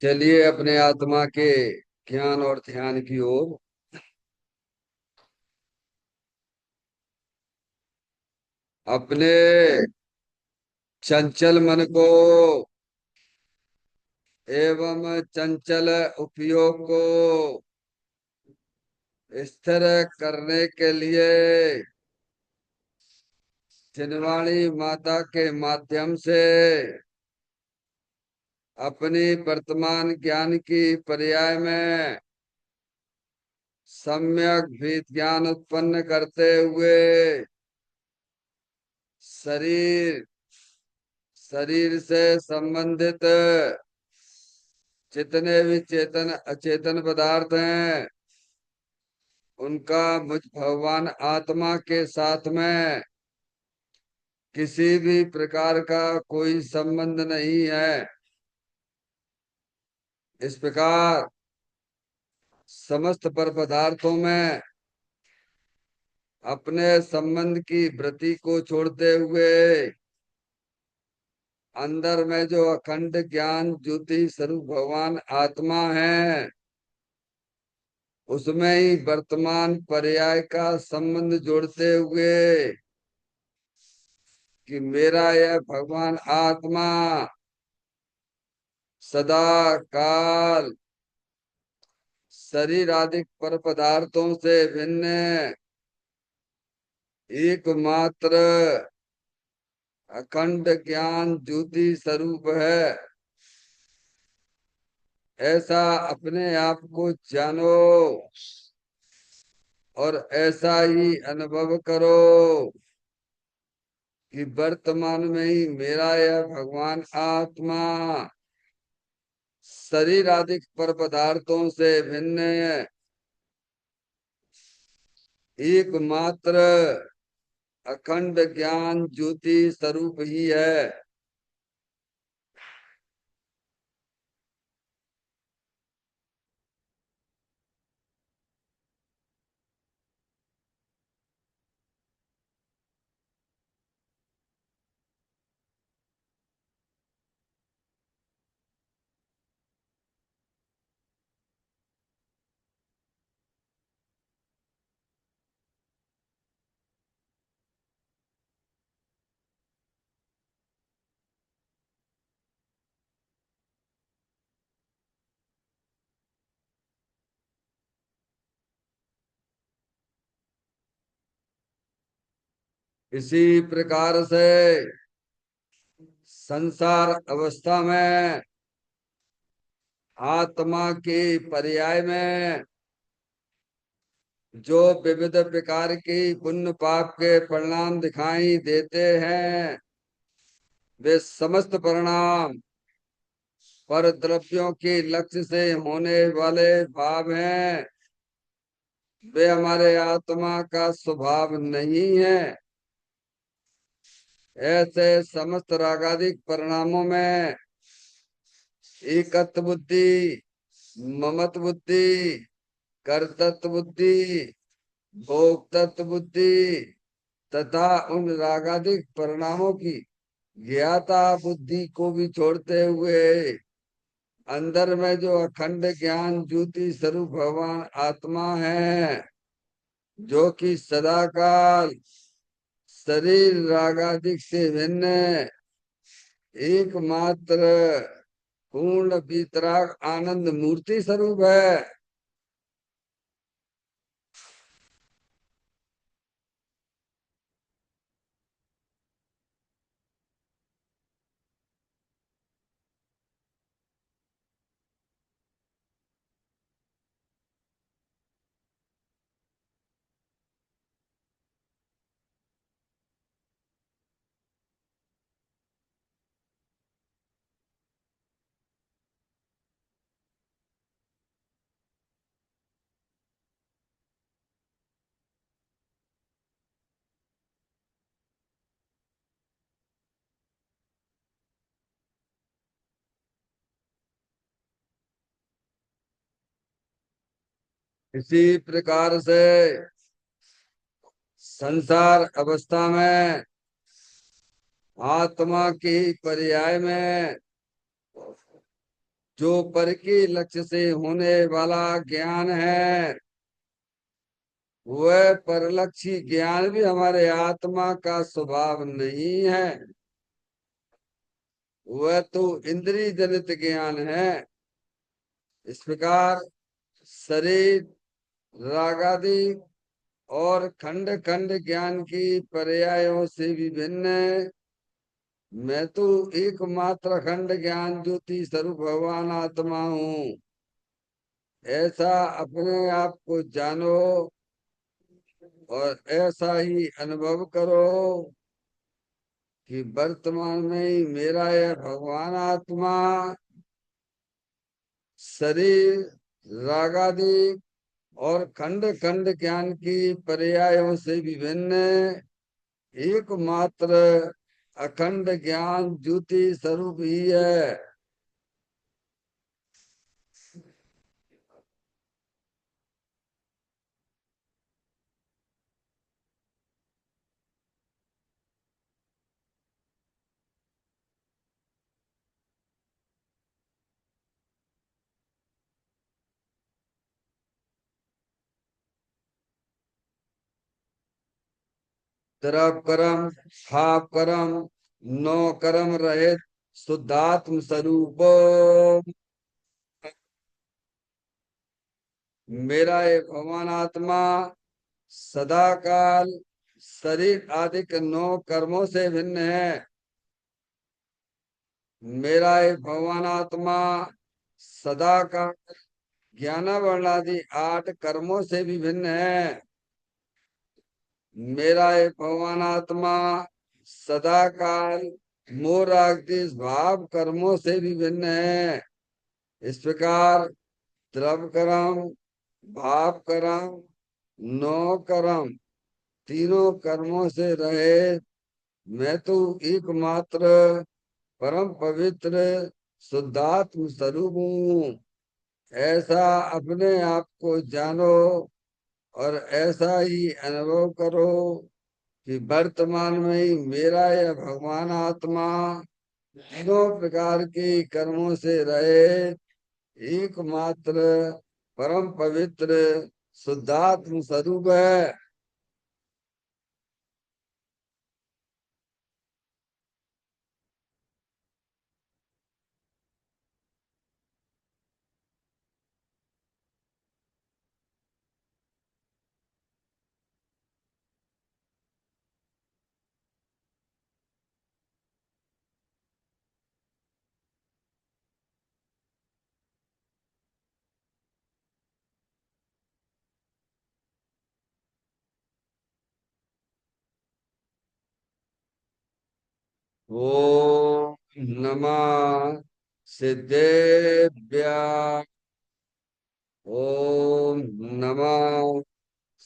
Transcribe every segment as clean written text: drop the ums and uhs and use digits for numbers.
चलिए अपने आत्मा के ज्ञान और ध्यान की ओर। अपने चंचल मन को एवं चंचल उपयोग को स्थिर करने के लिए जिनवाणी माता के माध्यम से अपनी वर्तमान ज्ञान की पर्याय में सम्यक भी ज्ञान उत्पन्न करते हुए शरीर शरीर से संबंधित जितने भी चेतन अचेतन पदार्थ हैं उनका मुझ भगवान आत्मा के साथ में किसी भी प्रकार का कोई संबंध नहीं है। इस प्रकार समस्त पर पदार्थों में अपने संबंध की वृत्ति को छोड़ते हुए अंदर में जो अखंड ज्ञान ज्योति स्वरूप भगवान आत्मा है उसमें ही वर्तमान पर्याय का संबंध जोड़ते हुए कि मेरा यह भगवान आत्मा सदा काल शरीर आदि पर पदार्थों से भिन्न एकमात्र अखंड ज्ञान ज्योति स्वरूप है। ऐसा अपने आप को जानो और ऐसा ही अनुभव करो कि वर्तमान में ही मेरा यह भगवान आत्मा शरीर आदि पर पदार्थों से भिन्न एकमात्र अखंड ज्ञान ज्योति स्वरूप ही है। इसी प्रकार से संसार अवस्था में आत्मा के पर्याय में जो विविध प्रकार की पुण्य पाप के परिणाम दिखाई देते हैं वे समस्त परिणाम पर द्रव्यों के लक्ष्य से होने वाले भाव हैं। वे हमारे आत्मा का स्वभाव नहीं है। ऐसे समस्त रागादिक परिणामों में एकत्व बुद्धि, ममत्व बुद्धि, कर्तृत्व बुद्धि, भोक्तृत्व बुद्धि तथा उन रागादिक परिणामों की ज्ञाता बुद्धि को भी छोड़ते हुए अंदर में जो अखंड ज्ञान ज्योति स्वरूप भगवान आत्मा है जो कि सदाकाल शरीर रागादिक से भिन्न एकमात्र पूर्ण वितराग आनंद मूर्ति स्वरूप है। इसी प्रकार से संसार अवस्था में आत्मा की पर्याय में जो पर के लक्ष्य से होने वाला ज्ञान है, वह परलक्षी ज्ञान भी हमारे आत्मा का स्वभाव नहीं है। वह तो इंद्रिय जनित ज्ञान है। इस प्रकार शरीर, रागादि और खंड खंड ज्ञान की पर्यायों से विभिन्न मैं तो एकमात्र खंड ज्ञान ज्योति स्वरूप भगवान आत्मा हूँ, ऐसा अपने आप को जानो और ऐसा ही अनुभव करो कि वर्तमान में ही मेरा यह भगवान आत्मा शरीर, रागादि और खंड खंड ज्ञान की पर्यायों से विभिन्न एकमात्र अखंड ज्ञान ज्योति स्वरूप ही है। तरप करम, खाप करम, नो कर्म रहित शुद्धात्म स्वरूप मेरा ये भगवान आत्मा सदा काल शरीर आदि के 9 कर्मों से भिन्न है। मेरा ये भगवान आत्मा सदा काल ज्ञान वर्णादि 8 कर्मों से भी भिन्न है। मेरा ये भगवान आत्मा सदा काल मोह राग द्वेष भाव कर्मों से भी भिन्न है। इस प्रकार द्रव कर्म, भाव कर्म, नौ कर्म तीनों कर्मों से रहे मैं तो एकमात्र परम पवित्र शुद्धात्म स्वरूप हूँ, ऐसा अपने आप को जानो और ऐसा ही अनुभव करो कि वर्तमान में ही मेरा यह भगवान आत्मा तीनों प्रकार के कर्मों से रहे एकमात्र परम पवित्र शुद्धात्म स्वरूप है। ओम नमः सिद्धेभ्य। ओम नमः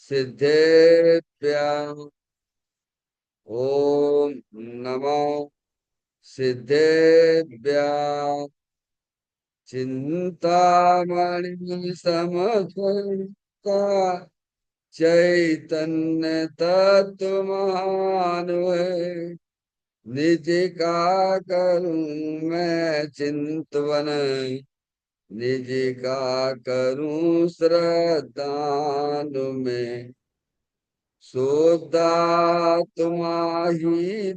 सिद्धेभ्य। ओम नमः सिद्धेभ्य। चिंतामणि समर्पिता चैतन्य तत्व महान है। निज का करूं मैं चिंतवन, निज का करूं श्रद्धानु में। सोदा तुम्हारी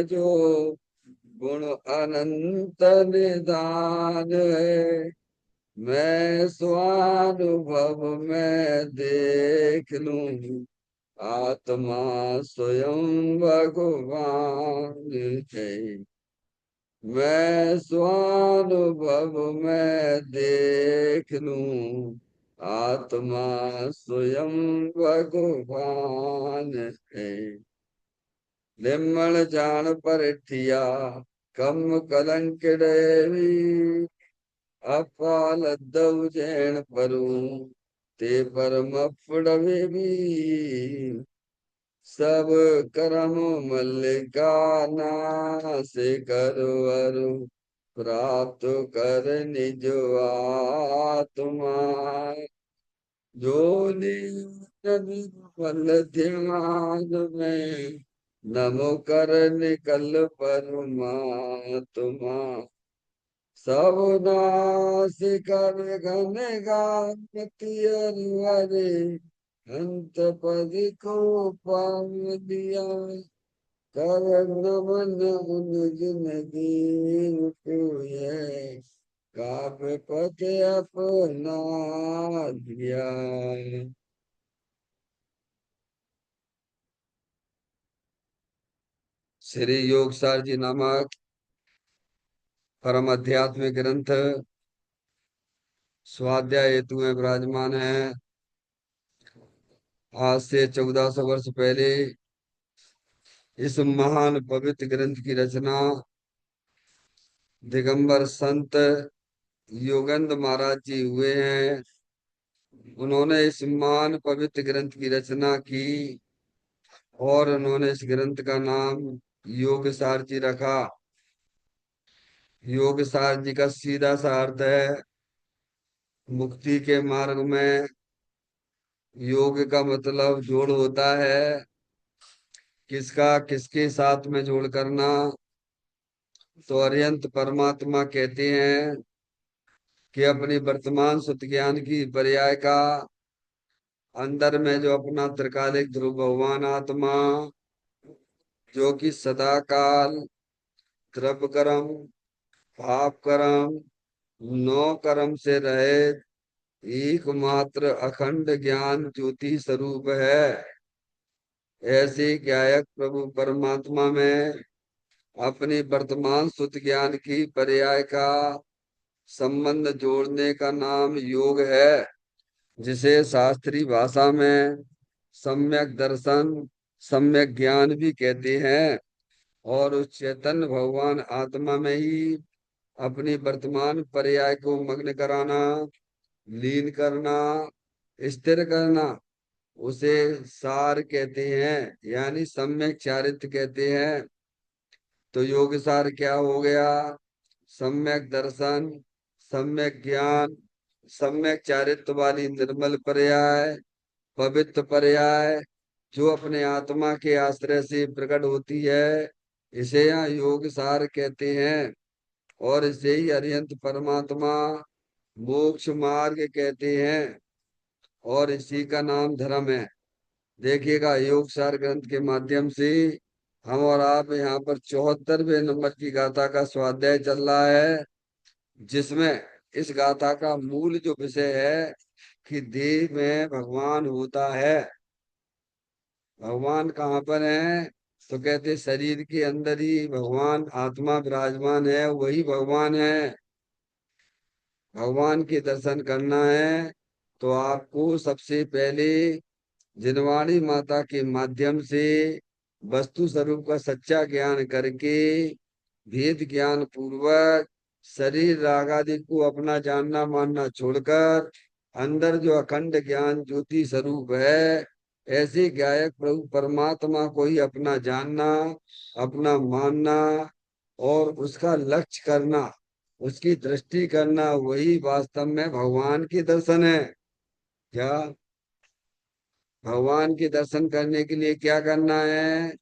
जो गुण अनंत निदान है। मैं स्वानुभव में देख लूं आत्मा स्वयं भगवान है। मैं स्वानुभव में देख लूं आत्मा स्वयं भगवान है। निर्मल जान परिठिया कम कलंक देवी अपाल दऊ जैन परू ते परम भी सब करम मल्लिका नाश करो अरु प्राप्त कर निज आत्मा। जो निर्मल ध्यान में नमो कर निकल परमात्मा। सब नाश कर घन गाती हरे, अंत पद को पाव दिया। कर नमन उन जिन दीन है, काव्य पथ अपना दिया। श्री योगसार जी नामक परम आध्यात्मिक ग्रंथ स्वाध्याय हेतु में विराजमान है। आज से 1400 वर्ष पहले इस महान पवित्र ग्रंथ की रचना दिगंबर संत योगेंद्र महाराज जी हुए हैं। उन्होंने इस महान पवित्र ग्रंथ की रचना की और उन्होंने इस ग्रंथ का नाम योगसार जी रखा। योगसार जी का सीधा सा अर्थ है मुक्ति के मार्ग में। योग का मतलब जोड़ होता है, किसका किसके साथ में जोड़ करना। तो अरिहंत परमात्मा कहते हैं कि अपनी वर्तमान सुत ज्ञान की पर्याय का अंदर में जो अपना त्रिकालिक ध्रुव भगवान आत्मा, जो कि सदा काल द्रव्य कर्म भाव कर्म नौ कर्म से रहे एकमात्र अखंड ज्ञान ज्योति स्वरूप है। ऐसे गायक प्रभु परमात्मा में अपनी वर्तमान सुत ज्ञान की पर्याय का संबंध जोड़ने का नाम योग है, जिसे शास्त्रीय भाषा में सम्यक दर्शन सम्यक ज्ञान भी कहते हैं। और उस चैतन्य भगवान आत्मा में ही अपनी वर्तमान पर्याय को मग्न कराना, लीन करना, स्थिर करना, उसे सार कहते हैं, यानी सम्यक चारित्र कहते हैं। तो योग सार क्या हो गया? सम्यक दर्शन, सम्यक ज्ञान, सम्यक चारित्र वाली निर्मल पर्याय, पवित्र पर्याय, जो अपने आत्मा के आश्रय से प्रकट होती है, इसे यहाँ योग सार कहते हैं। और इसे ही अरिहंत परमात्मा मोक्ष मार्ग कहते हैं और इसी का नाम धर्म है। देखिएगा, योग सार ग्रंथ के माध्यम से हम और आप यहाँ पर 74वें नंबर की गाथा का स्वाध्याय चल रहा है, जिसमें इस गाथा का मूल जो विषय है कि देह में भगवान होता है। भगवान कहाँ पर है? तो कहते शरीर के अंदर ही भगवान आत्मा विराजमान है, वही भगवान है। भगवान के दर्शन करना है तो आपको सबसे पहले जिनवाणी माता के माध्यम से वस्तु स्वरूप का सच्चा ज्ञान करके भेद ज्ञान पूर्वक शरीर राग आदि को अपना जानना मानना छोड़कर अंदर जो अखंड ज्ञान ज्योति स्वरूप है, ऐसे गायक प्रभु परमात्मा को ही अपना जानना, अपना मानना और उसका लक्ष्य करना, उसकी दृष्टि करना, वही वास्तव में भगवान के दर्शन है। क्या भगवान के दर्शन करने के लिए क्या करना है?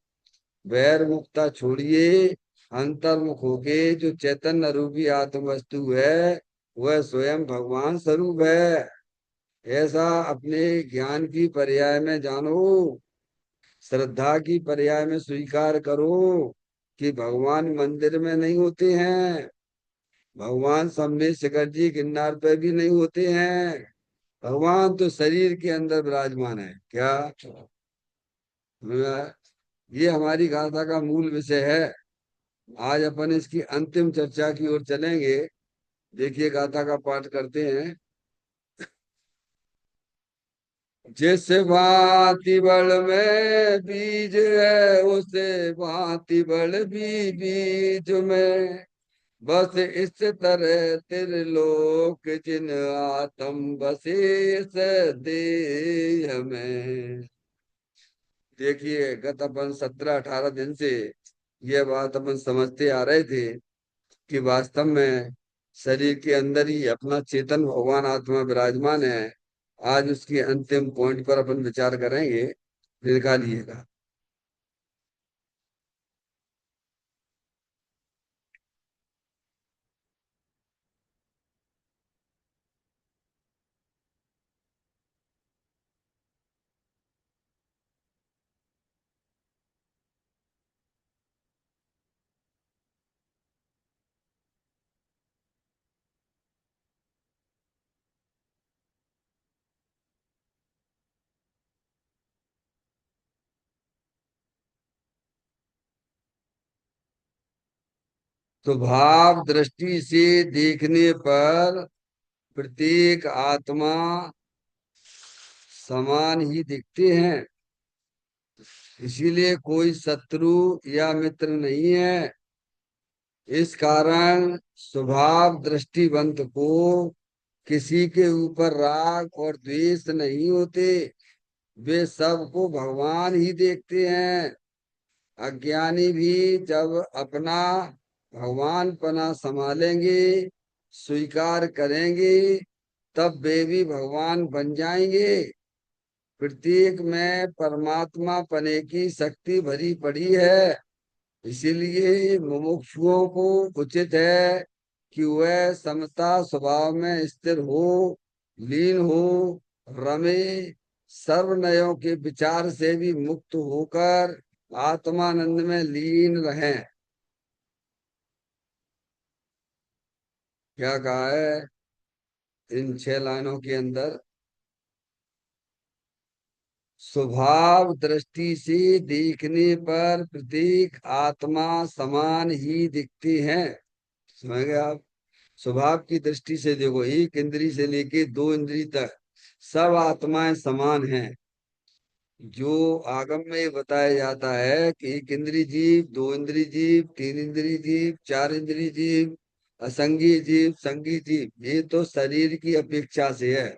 वैर मुक्ता छोड़िए, अंतर्मुख होके जो चैतन्य रूपी आत्म वस्तु है वह स्वयं भगवान स्वरूप है, ऐसा अपने ज्ञान की पर्याय में जानो, श्रद्धा की पर्याय में स्वीकार करो कि भगवान मंदिर में नहीं होते हैं, भगवान सम्मेद शिखर जी गिरनार पे भी नहीं होते हैं। भगवान तो शरीर के अंदर विराजमान है। क्या ये हमारी गाथा का मूल विषय है। आज अपन इसकी अंतिम चर्चा की ओर चलेंगे। देखिए, गाथा का पाठ करते हैं। जिस भांति बल में बीज है, उसे भांति बल भी बीज में, बस इस तरह त्रिलोक जिन आत्म बसे देह में। देखिए, गत अपन 17-18 दिन से यह बात अपन समझते आ रहे थे कि वास्तव में शरीर के अंदर ही अपना चेतन भगवान आत्मा विराजमान है। आज उसकी अंतिम पॉइंट पर अपन विचार करेंगे। निकालिएगा। स्वभाव दृष्टि से देखने पर प्रत्येक आत्मा समान ही दिखते हैं। इसीलिए कोई शत्रु या मित्र नहीं है। इस कारण स्वभाव दृष्टिवंत को किसी के ऊपर राग और द्वेष नहीं होते। वे सबको भगवान ही देखते हैं। अज्ञानी भी जब अपना भगवान पना संभालेंगे, स्वीकार करेंगे, तब वे भी भगवान बन जाएंगे। प्रत्येक में परमात्मा पने की शक्ति भरी पड़ी है। इसीलिए मुमुक्षुओं को उचित है कि वह समता स्वभाव में स्थिर हो, लीन हो, रमे, सर्वनयों के विचार से भी मुक्त होकर आत्मानंद में लीन रहें। क्या कहा है इन 6 लाइनों के अंदर? स्वभाव दृष्टि से देखने पर प्रत्येक आत्मा समान ही दिखती है। समझ गए आप? स्वभाव की दृष्टि से देखो, एक इंद्री से लेके 2 इंद्री तक सब आत्माएं समान हैं। जो आगम में बताया जाता है कि एक इंद्री जीव, 2 इंद्री जीव, 3 इंद्री जीव, 4 इंद्री जीव, असंगी जीव, संगी जीव, ये तो शरीर की अपेक्षा से है।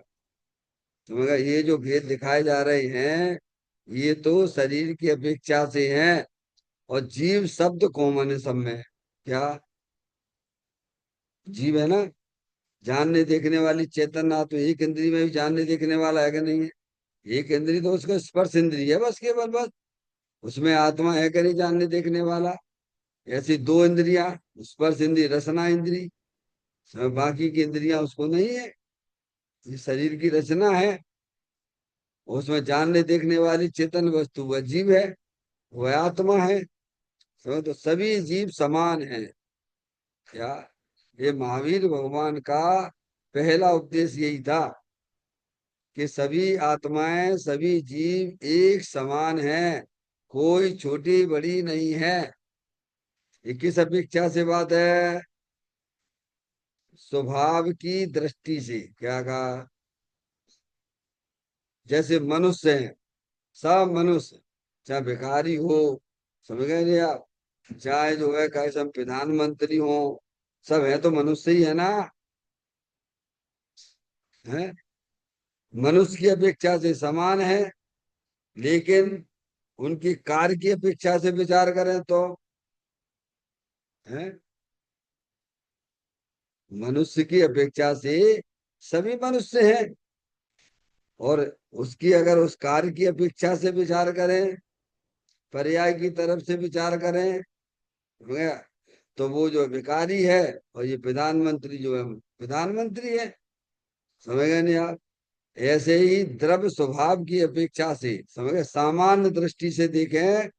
तो मगर ये जो भेद दिखाए जा रहे हैं, ये तो शरीर की अपेक्षा से हैं। और जीव शब्द कॉमन है सब में। क्या जीव है ना? जानने देखने वाली चेतन, तो एक इंद्री में भी जानने देखने वाला है कि नहीं है? एक इंद्री तो उसका स्पर्श इंद्री है बस, केवल बस। उसमें आत्मा है कि नहीं जानने देखने वाला? ऐसी 2 इंद्रियां, स्पर्श इंद्री, रसना इंद्री, बाकी की इंद्रियां उसको नहीं है। ये शरीर की रचना है। उसमें जानने देखने वाली चेतन वस्तु वह जीव है, वह आत्मा है। समझ? तो सभी जीव समान है। क्या ये महावीर भगवान का पहला उपदेश यही था कि सभी आत्माएं, सभी जीव एक समान हैं, कोई छोटी बड़ी नहीं है। ये किस अपेक्षा से बात है? स्वभाव की दृष्टि से। क्या कहा? जैसे मनुष्य हैं, सब मनुष्य, चाहे भिखारी हो, समझ गए नहीं आप, चाहे जो है कैसे प्रधानमंत्री हो, सब है तो मनुष्य ही है ना? है, मनुष्य की अपेक्षा से समान है। लेकिन उनकी कार्य की अपेक्षा से विचार करें तो है, मनुष्य की अपेक्षा से सभी मनुष्य हैं। और उसकी अगर उस कार्य की अपेक्षा से विचार करें, पर्याय की तरफ से विचार करें, हो गया, तो वो जो भिखारी है और ये प्रधानमंत्री जो है प्रधानमंत्री है। समझ गए नहीं आप? ऐसे ही द्रव्य स्वभाव की अपेक्षा से, समझ गए, सामान्य दृष्टि से देखें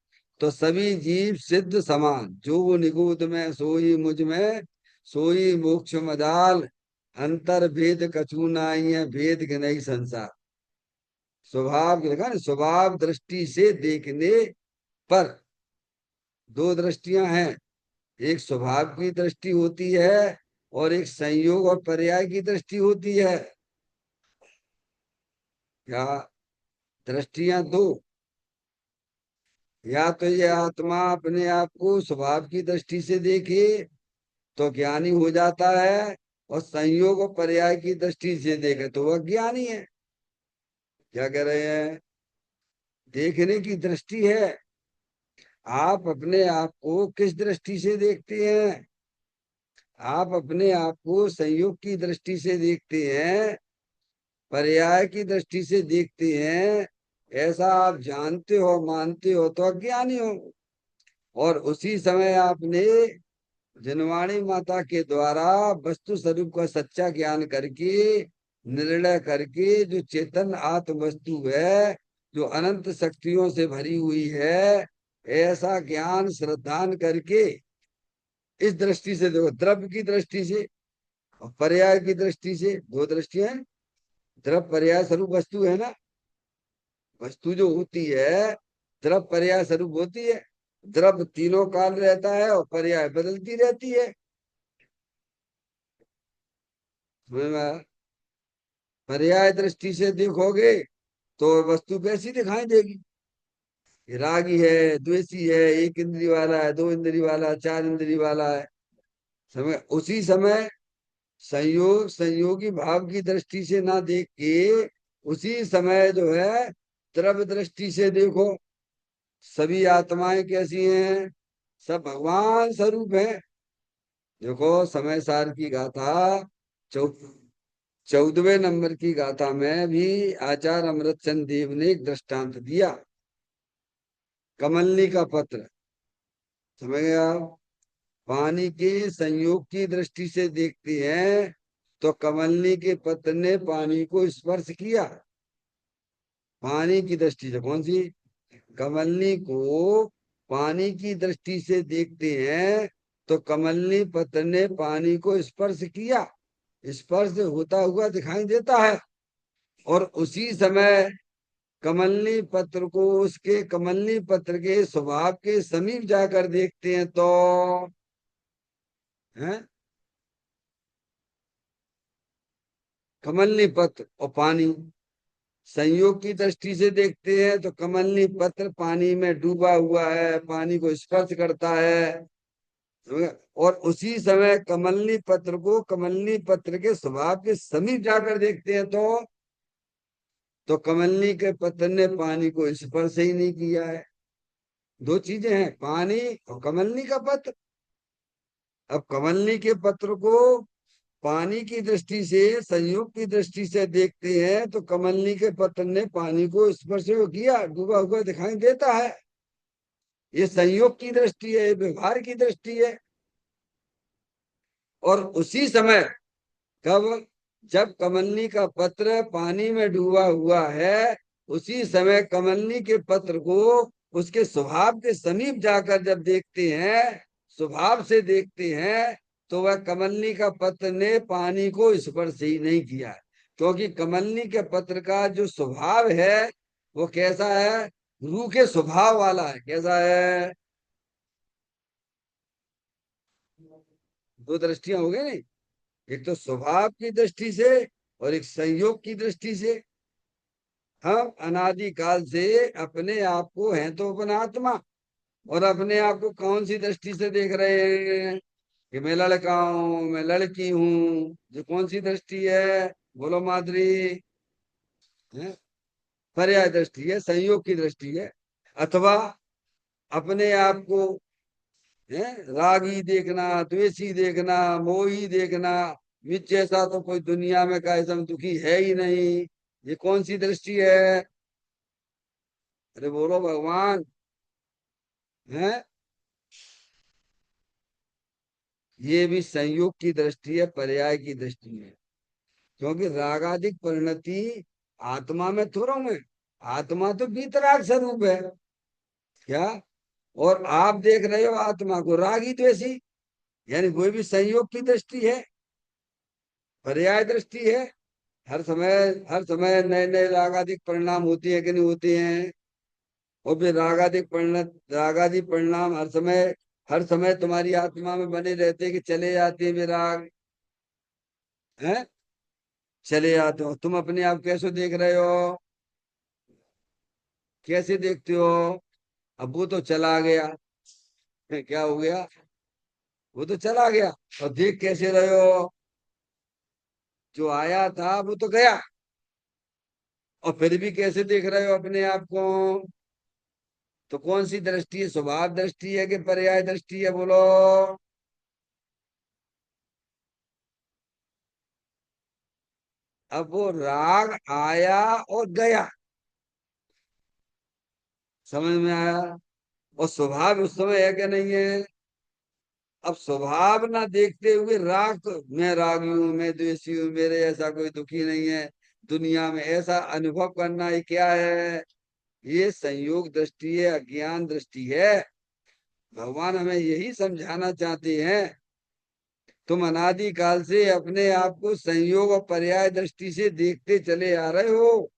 तो सभी जीव सिद्ध समान, जो वो निगूढ़ में सोई मुझ में, सोई मोक्ष मदाल, अंतर भेद कछु नाई है, भेद के नहीं संसार। स्वभाव के लिखा ना, स्वभाव दृष्टि से देखने पर 2 दृष्टियां हैं। एक स्वभाव की दृष्टि होती है और एक संयोग और पर्याय की दृष्टि होती है। क्या दृष्टियां 2? या तो ये आत्मा अपने आप को स्वभाव की दृष्टि से देखे तो ज्ञानी हो जाता है, और संयोग और पर्याय की दृष्टि से देखे तो वह ज्ञानी है। क्या कह रहे हैं? देखने की दृष्टि है। आप अपने आप को किस दृष्टि से देखते हैं? आप अपने आप को संयोग की दृष्टि से देखते हैं, पर्याय की दृष्टि से देखते हैं, ऐसा आप जानते हो, मानते हो तो अज्ञानी हो। और उसी समय आपने जनवाणी माता के द्वारा वस्तु स्वरूप का सच्चा ज्ञान करके, निर्णय करके, जो चेतन आत्म वस्तु है, जो अनंत शक्तियों से भरी हुई है, ऐसा ज्ञान श्रद्धान करके इस दृष्टि से देखो, द्रव्य की दृष्टि से और पर्याय की दृष्टि से। 2 दृष्टियां हैं। द्रव्य पर्याय स्वरूप वस्तु है ना, वस्तु जो होती है द्रव्य पर्याय स्वरूप होती है। द्रव्य तीनों काल रहता है और पर्याय बदलती रहती है। समझ में आया? पर्याय दृष्टि से देखोगे तो वस्तु कैसी दिखाई देगी? ये रागी है, द्वेषी है, एक इंद्री वाला है, दो इंद्री वाला है, चार इंद्री वाला है। समय उसी समय संयोग संयोगी भाव की दृष्टि से ना देख के उसी समय जो है द्रव्य दृष्टि से देखो। सभी आत्माएं कैसी हैं? सब भगवान स्वरूप है। देखो समय सार की गाथा चौ 14वें नंबर की गाथा में भी आचार्य अमृतचंद देव ने एक दृष्टांत दिया। कमलनी का पत्र, समझ गए आप? पानी के संयोग की दृष्टि से देखते हैं तो कमलनी के पत्र ने पानी को स्पर्श किया। पानी की दृष्टि से कौन सी? कमलनी को पानी की दृष्टि से देखते हैं तो कमलनी पत्र ने पानी को स्पर्श किया, स्पर्श होता हुआ दिखाई देता है। और उसी समय कमलनी पत्र को उसके कमलनी पत्र के स्वभाव के समीप जाकर देखते हैं तो है कमलनी पत्र और पानी संयोग की दृष्टि से देखते हैं तो कमलनी पत्र पानी में डूबा हुआ है, पानी को स्पर्श करता है। और उसी समय कमलनी पत्र को कमलनी पत्र के स्वभाव के समीप जाकर देखते हैं तो कमलनी के पत्र ने पानी को स्पर्श ही नहीं किया है। दो चीजें हैं, पानी और कमलनी का पत्र। अब कमलनी के पत्र को पानी की दृष्टि से संयोग की दृष्टि से देखते हैं तो कमलनी के पत्र ने पानी को स्पर्श किया, डूबा हुआ दिखाई देता है। ये संयोग की दृष्टि है, व्यवहार की दृष्टि है। और उसी समय कब? जब कमलनी का पत्र पानी में डूबा हुआ है उसी समय कमलनी के पत्र को उसके स्वभाव के समीप जाकर जब देखते हैं, स्वभाव से देखते हैं तो वह कमलनी का पत्र ने पानी को स्पर्श ही नहीं किया है। क्योंकि कमलनी के पत्र का जो स्वभाव है वो कैसा है? रूह के स्वभाव वाला है। कैसा है? दो दृष्टियां हो गई नहीं, एक तो स्वभाव की दृष्टि से और एक संयोग की दृष्टि से। हम अनादि काल से अपने आप को हैं तो अपन आत्मा, और अपने आप को कौन सी दृष्टि से देख रहे हैं कि मैं लड़का हूँ, मैं लड़की हूँ? जो कौन सी दृष्टि है? बोलो माधुरी। है? पर्याय दृष्टि है, संयोग की दृष्टि है। अथवा अपने आप को है रागी देखना, द्वेषी देखना, मोही देखना, मुझ जैसा तो कोई दुनिया में का ऐसा दुखी है ही नहीं। ये कौन सी दृष्टि है? अरे बोलो भगवान। है? ये भी संयोग की दृष्टि है, पर्याय की दृष्टि है। क्योंकि रागादिक परिणति आत्मा में थोड़ा है। आत्मा तो वीतराग स्वरूप है। क्या? और आप देख रहे हो आत्मा को रागी द्वेषी, यानी कोई भी संयोग की दृष्टि है, पर्याय दृष्टि है। हर समय नए नए रागादिक परिणाम होती है कि नहीं होते हैं? और फिर रागादि परिणाम हर समय तुम्हारी आत्मा में बने रहते हैं कि चले जाते हैं विराग। हैं? चले जाते हो। तुम अपने आप कैसे देख रहे हो? कैसे देखते हो? अब वो तो चला गया। क्या हो गया? वो तो चला गया। और देख कैसे रहे हो? जो आया था वो तो गया। और फिर भी कैसे देख रहे हो अपने आप को? तो कौन सी दृष्टि है? स्वभाव दृष्टि है कि पर्याय दृष्टि है? बोलो। अब वो राग आया और गया, समझ में आया? और स्वभाव उस समय है कि नहीं है? अब स्वभाव ना देखते हुए राग मैं रागी हूं, मैं द्वेषी हूं, मेरे ऐसा कोई दुखी नहीं है दुनिया में, ऐसा अनुभव करना ये क्या है? ये संयोग दृष्टि है, अज्ञान दृष्टि है। भगवान हमें यही समझाना चाहते हैं। तुम अनादि काल से अपने आप को संयोग और पर्याय दृष्टि से देखते चले आ रहे हो,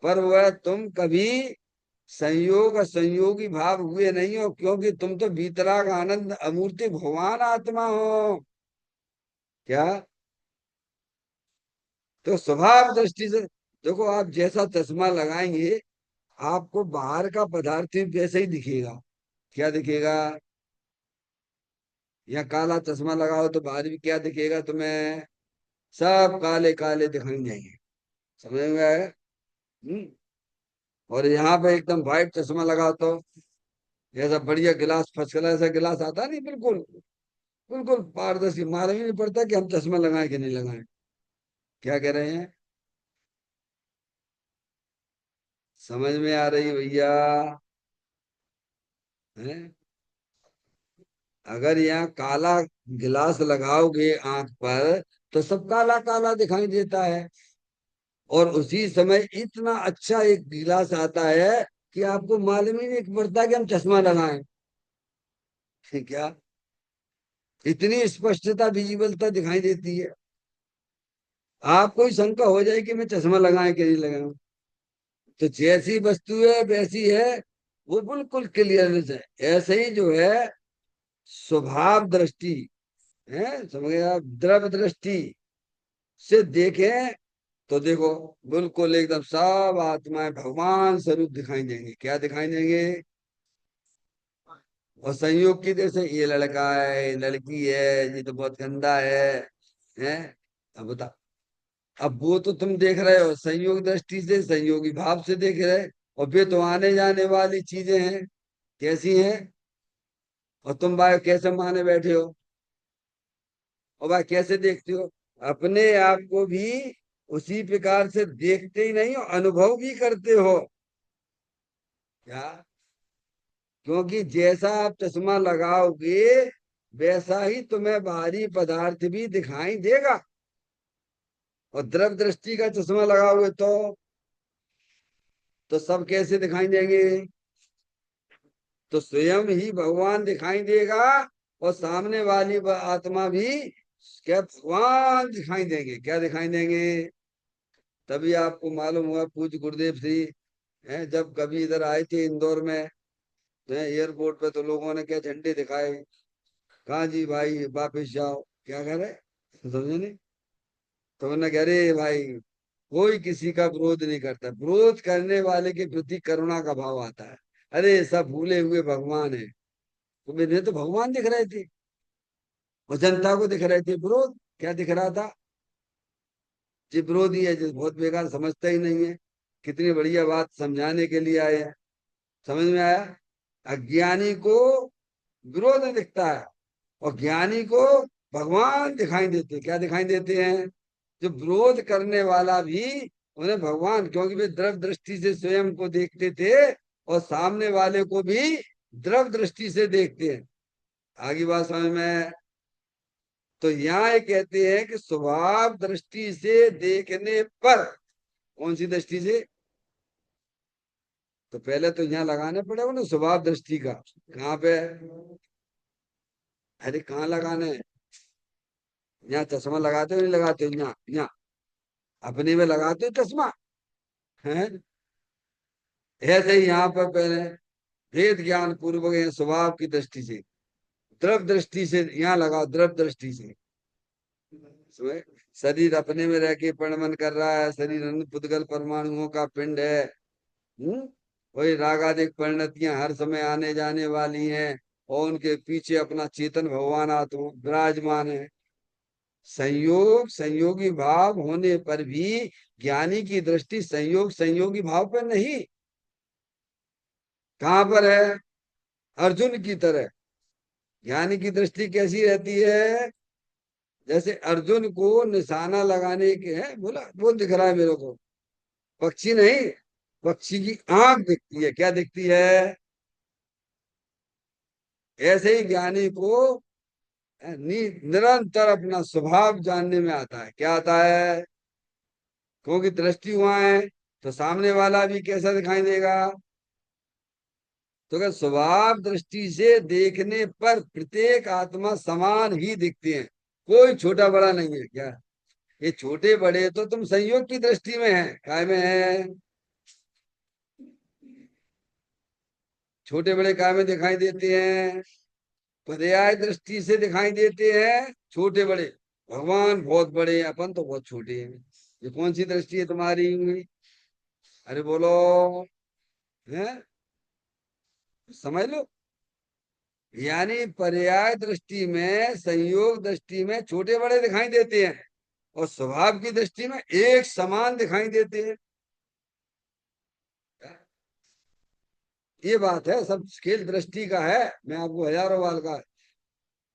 पर वह तुम कभी संयोग और संयोगी भाव हुए नहीं हो, क्योंकि तुम तो वीतराग आनंद अमूर्ति भगवान आत्मा हो। क्या? तो स्वभाव दृष्टि से देखो, आप जैसा चश्मा लगाएंगे आपको बाहर का पदार्थ भी वैसे ही दिखेगा। क्या दिखेगा? या काला चश्मा लगाओ तो बाहर भी क्या दिखेगा तुम्हें? सब काले काले दिखाई देंगे। समझ में आया? और यहाँ पे एकदम व्हाइट चश्मा लगाओ तो ऐसा बढ़िया गिलास, फर्स्ट क्लास ऐसा गिलास आता नहीं, बिल्कुल बिल्कुल पारदर्शी, मालूम ही नहीं पड़ता कि हम चश्मा लगाएं कि नहीं लगाएं। क्या कह रहे हैं? समझ में आ रही है भैया? हैं? अगर यहाँ काला गिलास लगाओगे आंख पर तो सब काला काला दिखाई देता है। और उसी समय इतना अच्छा एक गिलास आता है कि आपको मालूम ही नहीं पड़ता कि हम चश्मा लगाएं। क्या? इतनी स्पष्टता, विजिबलता दिखाई देती है। आपको ही शंका हो जाए कि मैं चश्मा लगाएं कि नहीं लगाऊं। तो जैसी वस्तु है वैसी है, वो बिल्कुल क्लियर है। ऐसे ही जो है स्वभाव दृष्टि है, समझ गए आप? द्रव दृष्टि से देखें तो देखो बिल्कुल एकदम सब आत्माएं भगवान स्वरूप दिखाई देंगे। क्या दिखाई देंगे? और संयोग की जैसे ये लड़का है, ये लड़की है, ये तो बहुत गंदा है। अब बता, अब वो तो तुम देख रहे हो संयोग दृष्टि से, संयोगी भाव से देख रहे हो। और वे तो आने जाने वाली चीजें हैं। कैसी हैं? और तुम भाई कैसे माने बैठे हो? और भाई कैसे देखते हो? अपने आप को भी उसी प्रकार से देखते ही नहीं हो, अनुभव भी करते हो। क्या? क्योंकि जैसा आप चश्मा लगाओगे वैसा ही तुम्हें बाहरी पदार्थ भी दिखाई देगा। और द्रव दृष्टि का चश्मा लगाओगे तो सब कैसे दिखाई देंगे? तो स्वयं ही भगवान दिखाई देगा और सामने वाली आत्मा भी क्या भगवान दिखाई देंगे। क्या दिखाई देंगे? तभी आपको मालूम हुआ पूज्य गुरुदेव श्री हैं जब कभी इधर आए थे इंदौर में, तो एयरपोर्ट पे तो लोगों ने क्या झंडे दिखाए, कहा जी भाई वापिस जाओ। क्या कह रहे? समझे नहीं? तो उन्होंने कह रहे भाई कोई किसी का विरोध नहीं करता, विरोध करने वाले के प्रति करुणा का भाव आता है। अरे सब भूले हुए भगवान है। तो मुझे तो भगवान दिख रहे थे और जनता को दिख रहे थे विरोध। क्या दिख रहा था? जी विरोधी है, जो बहुत बेकार, समझता ही नहीं है। कितनी बढ़िया बात समझाने के लिए आए हैं। समझ में आया? अज्ञानी को विरोध दिखता है और ज्ञानी को भगवान दिखाई देते। क्या दिखाई देते हैं? जो विरोध करने वाला भी उन्हें भगवान, क्योंकि वे द्रव दृष्टि से स्वयं को देखते थे और सामने वाले को भी द्रव दृष्टि से देखते हैं। आगे बात समझ में? तो यहाँ ये कहते हैं कि स्वभाव दृष्टि से देखने पर, कौन सी दृष्टि से? तो पहले तो यहाँ लगाने पड़ेगा ना स्वभाव दृष्टि का। कहाँ पे? अरे कहाँ लगाने हैं? यहाँ चश्मा लगाते हो नहीं लगाते हो? यहाँ यहाँ अपने में लगाते हो चश्मा है? ऐसे ही यहाँ पर पहले भेद ज्ञान पूर्वक यहाँ स्वभाव की दृष्टि से, द्रव दृष्टि से यहाँ लगाओ, द्रव दृष्टि से। समझे? शरीर अपने में रह के परिणमन कर रहा है, शरीर अनंत पुद्गल परमाणुओं का पिंड है। वही रागादिक परिणतियां हर समय आने जाने वाली हैं और उनके पीछे अपना चेतन भगवान आत्मा विराजमान है। संयोग संयोगी भाव होने पर भी ज्ञानी की दृष्टि संयोग संयोगी भाव पर नहीं। कहाँ पर है? अर्जुन की तरह। ज्ञानी की दृष्टि कैसी रहती है? जैसे अर्जुन को निशाना लगाने के है, बोला वो दिख रहा है मेरे को, पक्षी नहीं, पक्षी की आंख दिखती है। क्या दिखती है? ऐसे ही ज्ञानी को निरंतर अपना स्वभाव जानने में आता है। क्या आता है? क्योंकि दृष्टि वहां है तो सामने वाला भी कैसा दिखाई देगा? तो अगर स्वभाव दृष्टि से देखने पर प्रत्येक आत्मा समान ही दिखती है, कोई छोटा बड़ा नहीं है। क्या? ये छोटे बड़े तो तुम संयोग की दृष्टि में है, काय में है? छोटे बड़े काय में दिखाई देते हैं? पर्याय दृष्टि से दिखाई देते हैं छोटे बड़े। भगवान बहुत बड़े हैं, अपन तो बहुत छोटे हैं। ये कौन सी दृष्टि है तुम्हारी हुई? अरे बोलो। है, समझ लो। यानी पर्याय दृष्टि में, संयोग दृष्टि में छोटे बड़े दिखाई देते हैं, और स्वभाव की दृष्टि में एक समान दिखाई देते हैं। ये बात है, सब खेल दृष्टि का है। मैं आपको हजारों बार का,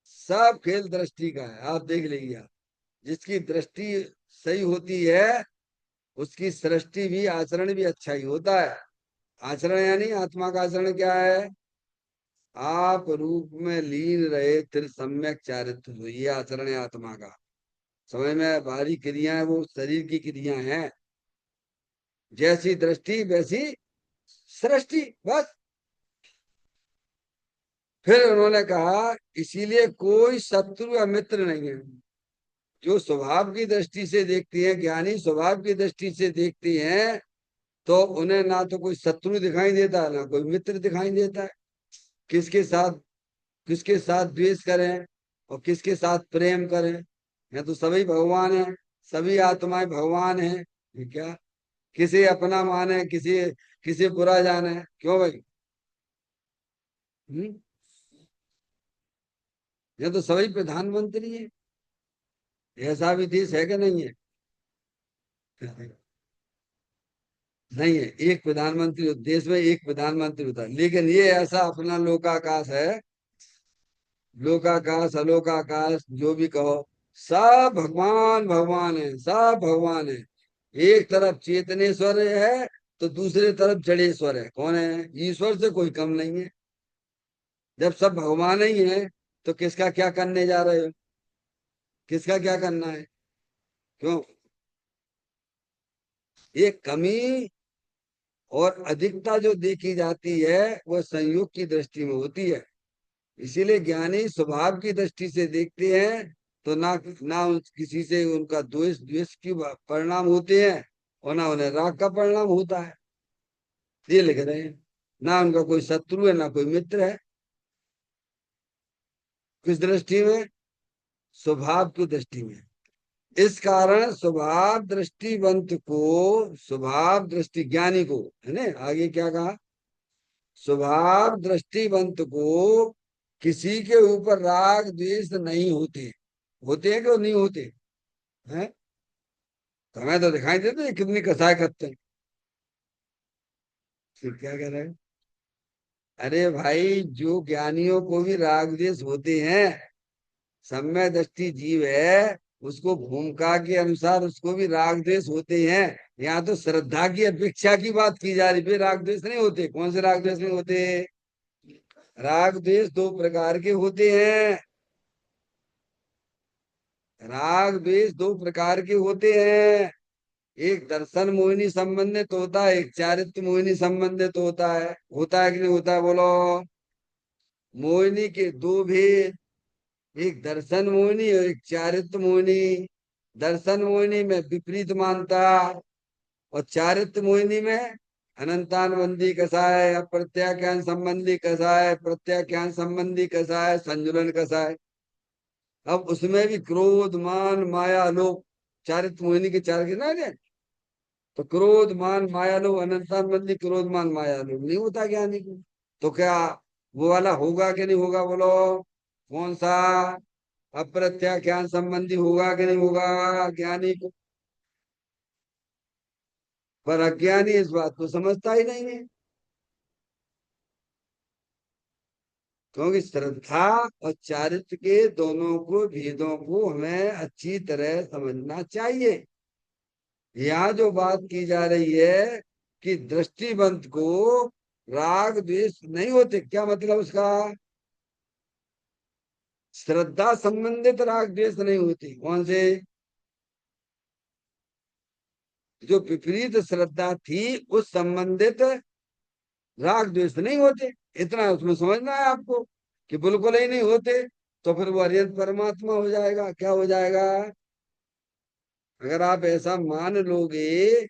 सब खेल दृष्टि का है, आप देख लीजिए। जिसकी दृष्टि सही होती है उसकी सृष्टि भी, आचरण भी अच्छा ही होता है। आचरण यानी आत्मा का आचरण क्या है? आप रूप में लीन रहे फिर सम्यक चारित्र हो, ये आचरण है आत्मा का। समय में बाहरी क्रियाएं वो शरीर की क्रियाएं हैं। जैसी दृष्टि वैसी सृष्टि, बस। फिर उन्होंने कहा इसीलिए कोई शत्रु या मित्र नहीं है। जो स्वभाव की दृष्टि से देखती है, ज्ञानी स्वभाव की दृष्टि से देखती हैं, तो उन्हें ना तो कोई शत्रु दिखाई देता है ना कोई मित्र दिखाई देता है। किसके साथ, किसके साथ द्वेष करें और किसके साथ प्रेम करें? या तो सभी भगवान है, सभी आत्माएं भगवान है। ये क्या, किसे अपना माने, किसी किसी बुरा जाने, क्यों भाई? हम्म? ये तो सभी प्रधानमंत्री है। ऐसा भी देश है कि नहीं है? नहीं है। एक प्रधानमंत्री, देश में एक प्रधानमंत्री होता है, लेकिन ये ऐसा अपना लोकाकाश है। लोकाकाश अलोकाकाश जो भी कहो, सब भगवान भगवान है, सब भगवान है। एक तरफ चेतनेश्वर है तो दूसरे तरफ जड़ेश्वर है। कौन है? ईश्वर से कोई कम नहीं है। जब सब भगवान ही है तो किसका क्या करने जा रहे हो? किसका क्या करना है? क्यों? ये कमी और अधिकता जो देखी जाती है वह संयोग की दृष्टि में होती है। इसीलिए ज्ञानी स्वभाव की दृष्टि से देखते हैं तो ना ना किसी से उनका द्वेष द्वेष की परिणाम होते हैं, और ना उन्हें राग का परिणाम होता है। ये लिख रहे हैं। ना उनका कोई शत्रु है ना कोई मित्र है। किस दृष्टि में? स्वभाव की दृष्टि में। इस कारण स्वभाव दृष्टिवंत को, स्वभाव दृष्टि ज्ञानी को, है ना, आगे क्या कहा? स्वभाव दृष्टिवंत को किसी के ऊपर राग द्वेष नहीं होते। होते हैं कि नहीं होते हैं? तो हमें तो दिखाई देते हैं कितनी कसाई करते हैं। फिर क्या कह रहे हैं? अरे भाई, जो ज्ञानियों को भी राग द्वेष होते हैं, सम्य दृष्टि जीव है, उसको भूमिका के अनुसार उसको भी राग द्वेष होते हैं। यहाँ तो श्रद्धा की अपेक्षा की बात की जा रही, फिर राग द्वेष नहीं होते। कौन से राग द्वेष नहीं होते? राग द्वेष दो प्रकार के होते हैं। राग द्वेष दो प्रकार के होते हैं। एक दर्शन मोहिनी संबंधित होता है, एक चारित्र मोहिनी संबंधित होता है। होता है कि नहीं होता है? बोलो। मोहिनी के दो भेद, एक दर्शन मोहिनी और एक चारित्र मोहिनी। दर्शन मोहिनी में विपरीत मानता, और चारित्र मोहिनी में अनंतानुबंधी कसाय, अप्रत्याख्यान संबंधी कसाय, प्रत्याख्यान संबंधी कसाय, संजुलन कसाय। अब उसमें भी क्रोध मान माया लोभ, चारित्र मोहिनी के चार के ना है। तो क्रोध मान माया लोभ, अनंतानुबंधी क्रोध मान माया लोभ नहीं होता ज्ञानी को। तो क्या वो वाला होगा कि नहीं होगा? बोलो। कौन सा? अप्रत्याख्यान संबंधी होगा कि नहीं होगा ज्ञानी को? पर अज्ञानी इस बात को समझता ही नहीं है। क्योंकि श्रद्धा और चारित्र के दोनों को, भेदों को हमें अच्छी तरह समझना चाहिए। यहाँ जो बात की जा रही है कि दृष्टिवंत को राग द्वेष नहीं होते, क्या मतलब उसका? श्रद्धा संबंधित राग द्वेष नहीं होती। कौन से? जो विपरीत श्रद्धा थी उस संबंधित राग द्वेष नहीं होते। इतना उसमें समझना है आपको, कि बिल्कुल ही नहीं होते। तो फिर वो अरिहंत परमात्मा हो जाएगा। क्या हो जाएगा? अगर आप ऐसा मान लोगे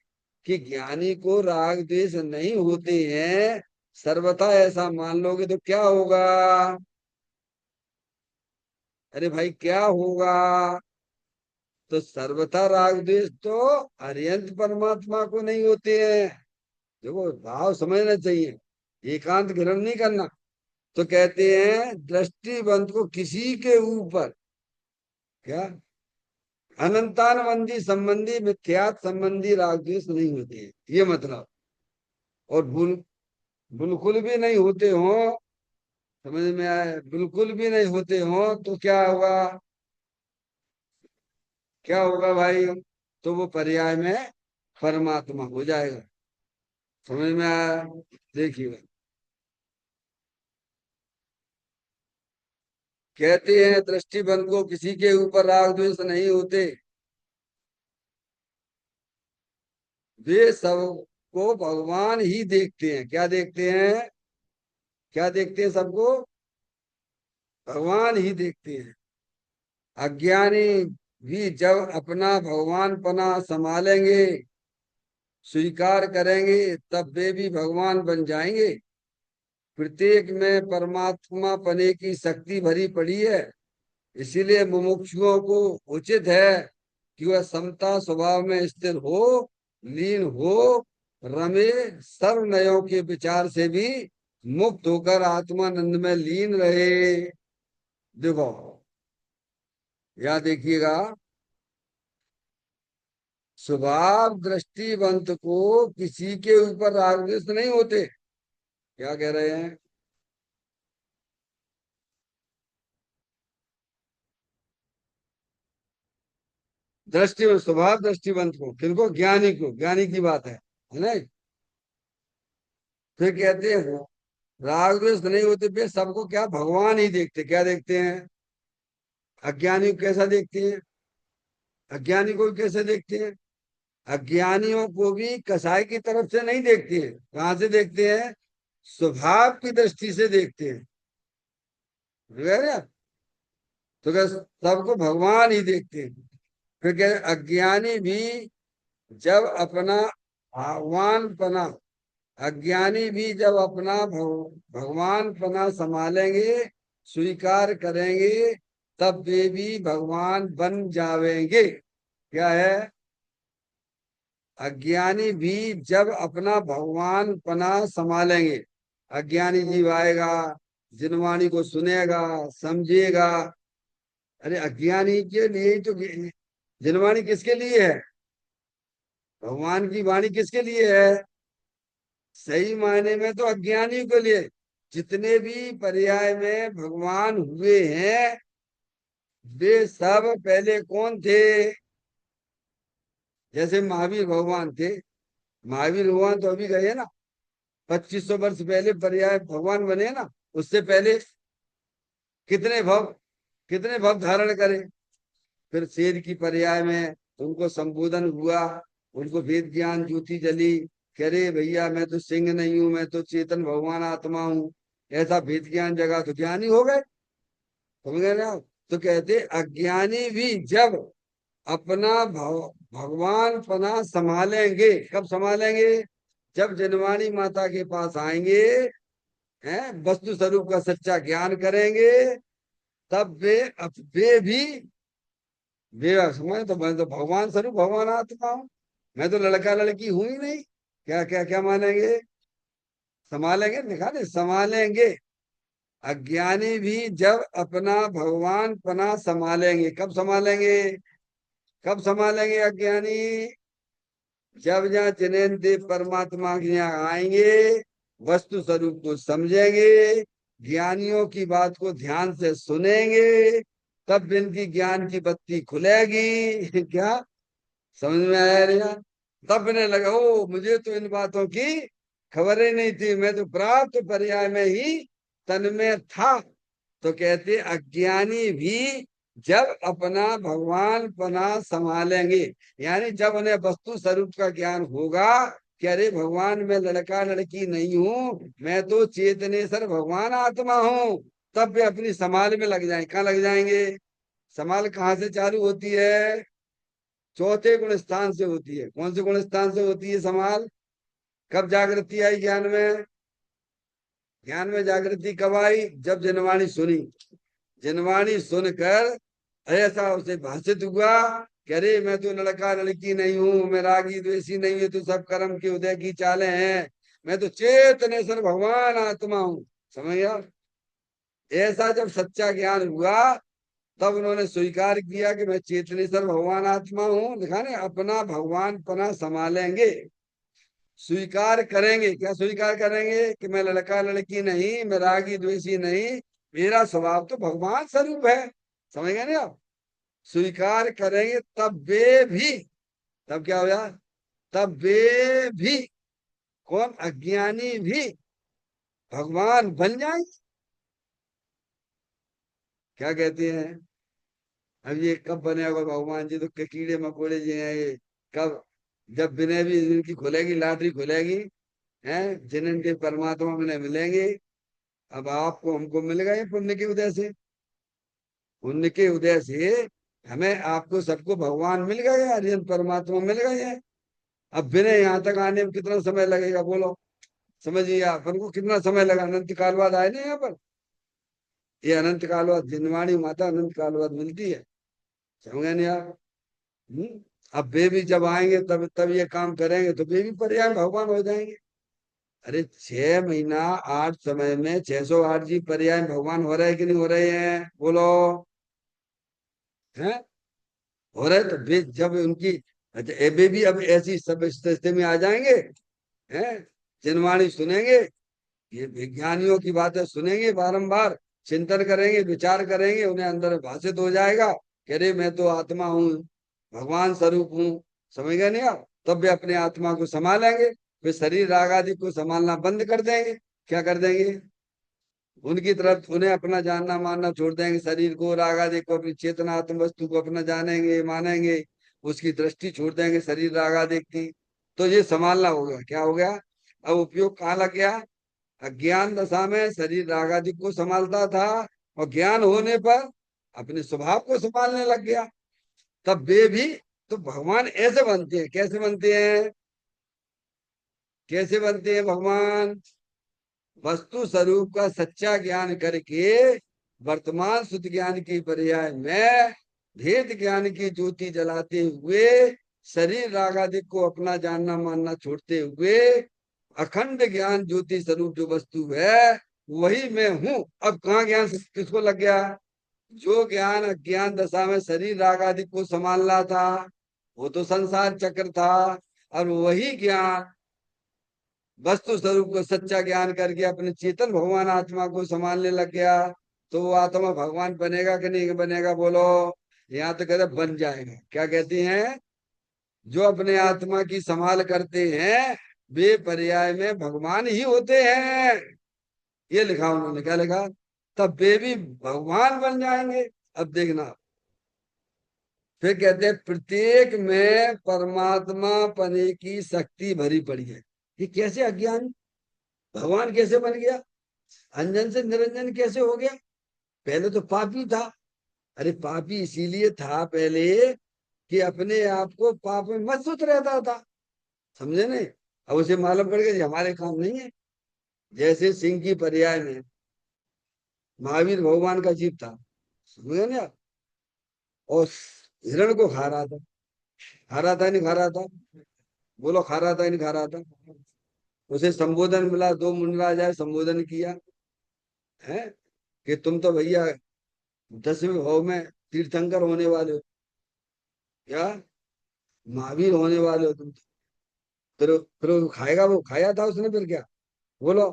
कि ज्ञानी को राग द्वेष नहीं होते हैं, सर्वथा ऐसा मान लोगे तो क्या होगा? अरे भाई क्या होगा? तो सर्वथा राग द्वेष तो अरिहंत परमात्मा को नहीं होते हैं। देखो भाव समझना चाहिए, एकांत ग्रहण नहीं करना। तो कहते हैं दृष्टिबंध को किसी के ऊपर क्या अनंतानबंदी संबंधी मिथ्यात संबंधी राग द्वेष नहीं होते हैं, ये मतलब। और बिल्कुल भी नहीं होते हो, समझ में आया? बिल्कुल भी नहीं होते हो तो क्या होगा? क्या होगा भाई? तो वो पर्याय में परमात्मा हो जाएगा। समझ में आया? देखिए, कहते हैं दृष्टिबंध को किसी के ऊपर राग द्वेष नहीं होते, वे सब को भगवान ही देखते हैं। क्या देखते हैं? क्या देखते हैं? सबको भगवान ही देखते हैं। अज्ञानी भी जब अपना भगवान पना संभालेंगे, स्वीकार करेंगे, तब वे भी भगवान बन जाएंगे। प्रत्येक में परमात्मा पने की शक्ति भरी पड़ी है। इसीलिए मुमुक्षुओं को उचित है कि वह समता स्वभाव में स्थिर हो, लीन हो, रमे, सर्व नयों के विचार से भी मुक्त होकर आत्मानंद में लीन रहे। देखो, या देखिएगा, स्वभाव दृष्टिवंत को किसी के ऊपर राग द्वेष नहीं होते। क्या कह रहे हैं? दृष्टि स्वभाव दृष्टिवंत को, किनको? ज्ञानी को, ज्ञानी की बात है ना? फिर कहते हैं राग द्वेष नहीं होते पे सबको क्या भगवान ही देखते। क्या देखते हैं? अज्ञानी को कैसा देखते हैं? अज्ञानी को कैसे देखते हैं? अज्ञानियों को भी कसाई की तरफ से नहीं देखते हैं। कहां से देखते हैं? स्वभाव की दृष्टि से देखते हैं। समझ गए ना? तो क्या सबको भगवान ही देखते हैं। फिर क्या अज्ञानी भी जब अपना भगवान पना अज्ञानी भी जब अपना भगवान पना संभालेंगे, स्वीकार करेंगे, तब वे भी भगवान बन जावेंगे। क्या है? अज्ञानी भी जब अपना भगवान पना संभालेंगे, अज्ञानी जीव आएगा, जिनवाणी को सुनेगा, समझेगा। अरे अज्ञानी के लिए ही तो जिनवाणी किसके लिए है? भगवान की वाणी किसके लिए है? सही मायने में तो अज्ञानी के लिए। जितने भी पर्याय में भगवान हुए हैं, वे सब पहले कौन थे? जैसे महावीर भगवान थे। महावीर भगवान तो अभी गए ना, 2500 वर्ष पहले पर्याय भगवान बने ना। उससे पहले कितने भव, कितने भव धारण करे। फिर शेर की पर्याय में उनको संबोधन हुआ, उनको वेद ज्ञान ज्योति जली। कह रहे भैया मैं तो सिंह नहीं हूं, मैं तो चेतन भगवान आत्मा हूं। ऐसा वेद ज्ञान जगा तो ज्ञानी हो गए। समझ गए ना? तो कहते अज्ञानी भी जब अपना भगवान पना संभालेंगे, कब संभालेंगे? जब जनवाणी माता के पास आएंगे, हैं, वस्तु स्वरूप का सच्चा ज्ञान करेंगे, तब वे भी वे समझ। तो मैं तो भगवान स्वरूप भगवान आत्मा हूं, मैं तो लड़का लड़की हूं ही नहीं। क्या क्या क्या मानेंगे? संभालेंगे, लिखा नहीं संभालेंगे। अज्ञानी भी जब अपना भगवान पना संभालेंगे, कब संभालेंगे? कब संभालेंगे अज्ञानी? जब जहाँ चिन्हते परमात्मा के यहाँ आएंगे, वस्तु स्वरूप को समझेंगे, ज्ञानियों की बात को ध्यान से सुनेंगे, तब इनकी ज्ञान की बत्ती खुलेगी। क्या समझ में आया रिया? तब ने लगा ओ मुझे तो इन बातों की खबर ही नहीं थी, मैं तो प्राप्त पर्याय में ही तन्मय था। तो कहते अज्ञानी भी जब अपना भगवान पना संभालेंगे, यानी जब उन्हें वस्तु स्वरूप का ज्ञान होगा कि अरे भगवान मैं लड़का लड़की नहीं हूं, मैं तो चेतनेश्वर भगवान आत्मा हूं, तब वे अपनी संभाल में लग जाए। कहाँ लग जाएंगे? संभाल कहाँ से चालू होती है? चौथे गुण स्थान से होती है। कौन से गुण स्थान से होती है संभाल? कब जागृति आई ज्ञान में? ज्ञान में जागृति कब आई? जब जनवाणी सुनी। जनवाणी सुनकर ऐसा उसे भाषित हुआ कि अरे मैं तो लड़का लड़की नहीं हूं, मैं रागी द्वेषी नहीं हूं, तो सब कर्म के उदय की चालें हैं, मैं तो चेतनेश्वर भगवान आत्मा हूं। समझ गया? ऐसा जब सच्चा ज्ञान हुआ तब उन्होंने स्वीकार किया कि मैं चेतनेश्वर भगवान आत्मा हूं। लिखा नहीं, अपना भगवान पना संभालेंगे, स्वीकार करेंगे। क्या स्वीकार करेंगे? कि मैं लड़का लड़की नहीं, मैं रागी द्वेषी नहीं, मेरा स्वभाव तो भगवान स्वरूप है। समझ गए ना आप? स्वीकार करेंगे तब वे भी, तब क्या हो गया? तब वे भी, कौन? अज्ञानी भी भगवान बन जाएंगे। क्या कहते हैं? अब ये कब बनेगा भगवान जी? तो कीड़े मकोड़े जी हैं ये। कब? जब विनय भी इनकी खुलेगी, लॉटरी खुलेगी, हैं जिनके परमात्मा में मिलेंगे। अब आपको हमको मिल गए पुण्य के उदय से, पुण्य के उदय से हमें आपको सबको भगवान मिल गए, हरिजन परमात्मा मिल गए हैं। अब विनय यहाँ तक आने में कितना समय लगेगा बोलो? समझिए आप, अपन को कितना समय लगा? अनंत काल बाद आए ना यहाँ पर। ये अनंत काल बाद जिनवाणी माता अनंत काल बाद मिलती है। समझ गए नहीं आप? अब वे भी जब आएंगे तब तब ये काम करेंगे तो वे भी पर्याय भगवान हो जाएंगे। अरे 6 महीना 8 समय में 608 जी पर्याय भगवान हो रहे हैं कि नहीं हो रहे हैं बोलो? हैं? हो रहे तो वे जब उनकी, अच्छा वे भी अब ऐसी सब स्थिति में आ जाएंगे, हैं जिनवाणी सुनेंगे, ये विज्ञानियों की बातें सुनेंगे, बारंबार चिंतन करेंगे, विचार करेंगे, उन्हें अंदर भाषित हो जाएगा कि अरे मैं तो आत्मा हूँ, भगवान स्वरूप हूँ। समझ गए नहीं आप? तब वे अपने आत्मा को संभालेंगे। वे शरीर राग आदि को संभालना बंद कर देंगे। क्या कर देंगे? उनकी तरफ उन्हें अपना जानना मानना छोड़ देंगे, शरीर को राग आदि को, अपनी चेतना आत्म वस्तु को अपना जानेंगे मानेंगे, उसकी दृष्टि छोड़ देंगे शरीर राग आदि की। तो ये संभालना होगा। क्या हो गया? अब उपयोग कहाँ लग गया? अज्ञान दशा में शरीर रागादि को संभालता था, और ज्ञान होने पर अपने स्वभाव को संभालने लग गया। तब वे भी तो भगवान ऐसे बनते हैं। कैसे बनते हैं? कैसे बनते हैं भगवान? वस्तु स्वरूप का सच्चा ज्ञान करके वर्तमान शुद्ध ज्ञान की पर्याय में भेद ज्ञान की ज्योति जलाते हुए, शरीर रागादि को अपना जानना मानना छोड़ते हुए, अखंड ज्ञान ज्योति स्वरूप जो वस्तु है वही मैं हूं। अब कहाँ ज्ञान किसको लग गया? जो ज्ञान अज्ञान दशा में शरीर राग आदि को संभालना था वो तो संसार चक्र था, और वही ज्ञान वस्तु स्वरूप को सच्चा ज्ञान करके अपने चेतन भगवान आत्मा को संभालने लग गया। तो वो आत्मा भगवान बनेगा कि नहीं बनेगा बोलो? यहाँ तो कहते बन जाएगा। क्या कहती हैं? जो अपने आत्मा की संभाल करते हैं वे पर्याय में भगवान ही होते हैं। ये लिखा उन्होंने। क्या लिखा? तब वे भी भगवान बन जाएंगे। अब देखना, फिर कहते हैं प्रत्येक में परमात्मा पने की शक्ति भरी पड़ी है। ये कैसे? अज्ञान भगवान कैसे बन गया? अंजन से निरंजन कैसे हो गया? पहले तो पापी था। अरे पापी इसीलिए था पहले कि अपने आप को पाप में मत रहता था। समझे नहीं? अब उसे मालूम पड़ गया हमारे काम नहीं है। जैसे सिंह की पर्याय में महावीर भगवान का जीव था। समझे ना? और हिरण को खा रहा था। खा रहा था नहीं खा रहा था? बोलो, खा रहा था नहीं खा रहा था? उसे संबोधन मिला, 2 मुनिराज संबोधन किया है कि तुम तो भैया 10वें भाव में तीर्थंकर होने वाले हो, क्या महावीर होने वाले हो तुम तो। फिर वो खाएगा, वो खाया था उसने फिर क्या? बोलो।